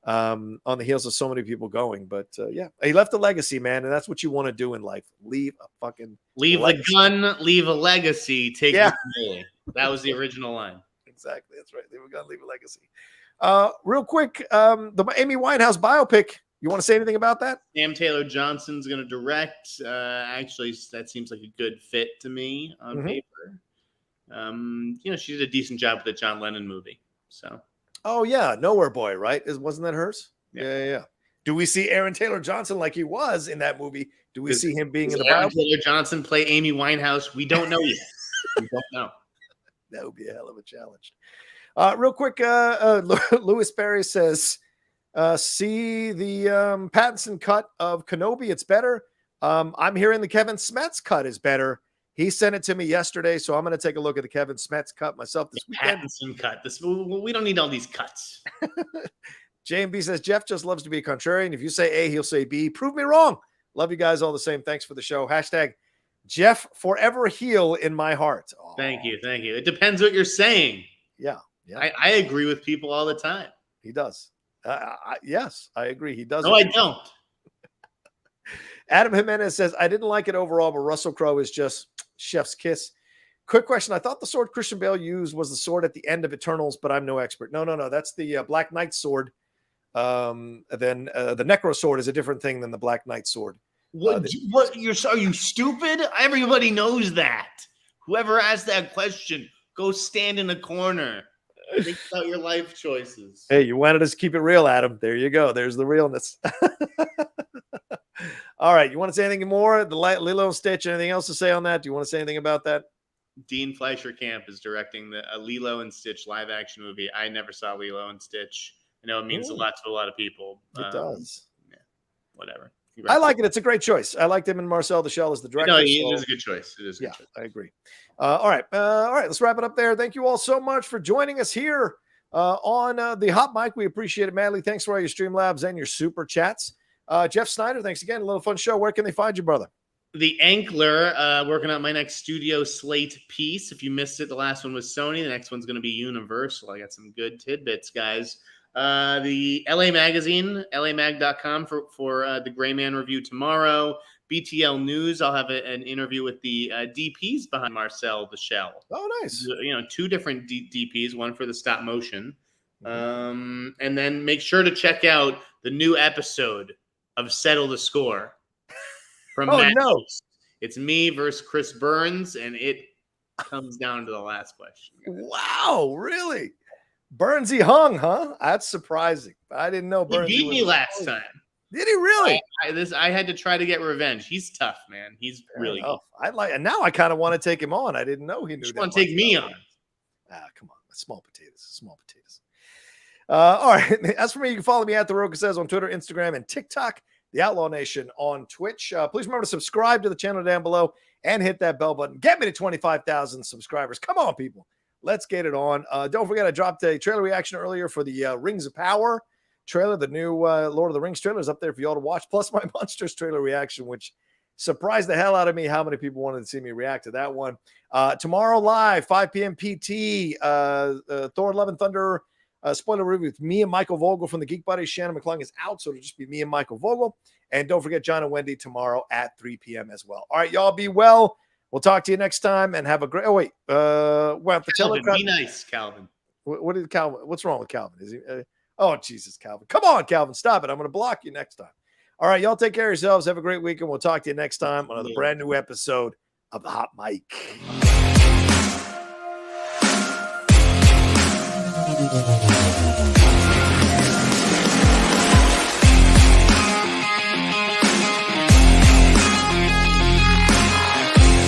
on the heels of so many people going. But yeah, he left a legacy, man, and that's what you want to do in life. Leave the gun, leave a legacy, take it away. That was the original line. Exactly, that's right. Leave a gun, leave a legacy. Real quick, the Amy Winehouse biopic. You want to say anything about that? Sam Taylor Johnson's going to direct. Actually, that seems like a good fit to me on paper. She did a decent job with the John Lennon movie. So. Oh yeah, Nowhere Boy, right? Wasn't that hers? Yeah. Do we see Aaron Taylor Johnson like he was in that movie? Do we see him being in the Aaron biopic? Taylor Johnson play Amy Winehouse? We don't know yet. We don't know. That would be a hell of a challenge. Real quick, Lewis Barry says, see the Pattinson cut of Kenobi. It's better. I'm hearing the Kevin Smets cut is better. He sent it to me yesterday, so I'm going to take a look at the Kevin Smets cut myself this weekend. Pattinson cut. We don't need all these cuts. JMB says, Jeff just loves to be a contrarian. If you say A, he'll say B. Prove me wrong. Love you guys all the same. Thanks for the show. Hashtag Jeff, forever heal in my heart. Oh. Thank you. It depends what you're saying. Yeah. I agree with people all the time. He does. Yes, I agree. He does. No, I don't. Adam Jimenez says, I didn't like it overall, but Russell Crowe is just chef's kiss. Quick question. I thought the sword Christian Bale used was the sword at the end of Eternals, but I'm no expert. No. That's the Black Knight sword. Then the Necro sword is a different thing than the Black Knight sword. Are you stupid? Everybody knows that. Whoever asked that question, go stand in a corner. Think about your life choices. Hey, you wanted us to keep it real, Adam. There you go. There's the realness. All right. You want to say anything more? The Lilo and Stitch, anything else to say on that? Do you want to say anything about that? Dean Fleischer Camp is directing a Lilo and Stitch live action movie. I never saw Lilo and Stitch. I know it means a lot to a lot of people. It does. Yeah, whatever. I like it. It's a great choice. I liked him and Marcel Deschelles as the director. No, it is a good choice. It is a good choice. I agree. All right. Let's wrap it up there. Thank you all so much for joining us here on the Hot Mic. We appreciate it madly. Thanks for all your Streamlabs and your super chats. Jeff Sneider, thanks again. A little fun show. Where can they find you, brother? The Ankler, working on my next studio slate piece. If you missed it, the last one was Sony. The next one's going to be Universal. I got some good tidbits, guys. The LA Magazine, lamag.com for the Gray Man review tomorrow. BTL News, I'll have an interview with the DPs behind Marcel Deschelles. Oh, nice. Two different DPs, one for the stop motion. And then make sure to check out the new episode of Settle the Score. From Matt Host. It's me versus Chris Burns, and it comes down to the last question. Wow, really? Burnsy hung, huh? That's surprising. I didn't know Burnsy beat me last time. Did he really? I had to try to get revenge. He's tough, man. He's really good. And now I kind of want to take him on. I didn't know he knew that. Want to take me on? Come on, small potatoes. All right. As for me, you can follow me at The Rourke Says on Twitter, Instagram, and TikTok. The Outlaw Nation on Twitch. Please remember to subscribe to the channel down below and hit that bell button. Get me to 25,000 subscribers. Come on, people. Let's get it on. Don't forget, I dropped a trailer reaction earlier for the Rings of Power trailer. The new Lord of the Rings trailer is up there for you all to watch, plus my Monsters trailer reaction, which surprised the hell out of me how many people wanted to see me react to that one. Tomorrow live, 5 p.m. PT, Thor Love and Thunder spoiler review with me and Michael Vogel from the Geek Buddies. Shannon McClung is out, so it'll just be me and Michael Vogel. And don't forget John and Wendy tomorrow at 3 p.m. as well. All right, y'all be well. We'll talk to you next time and have a great. Oh wait, Calvin, be nice, Calvin. What did Calvin? What's wrong with Calvin? Is he? Oh Jesus, Calvin! Come on, Calvin, stop it! I'm going to block you next time. All right, y'all take care of yourselves. Have a great weekend. We'll talk to you next time on another brand new episode of the Hot Mic.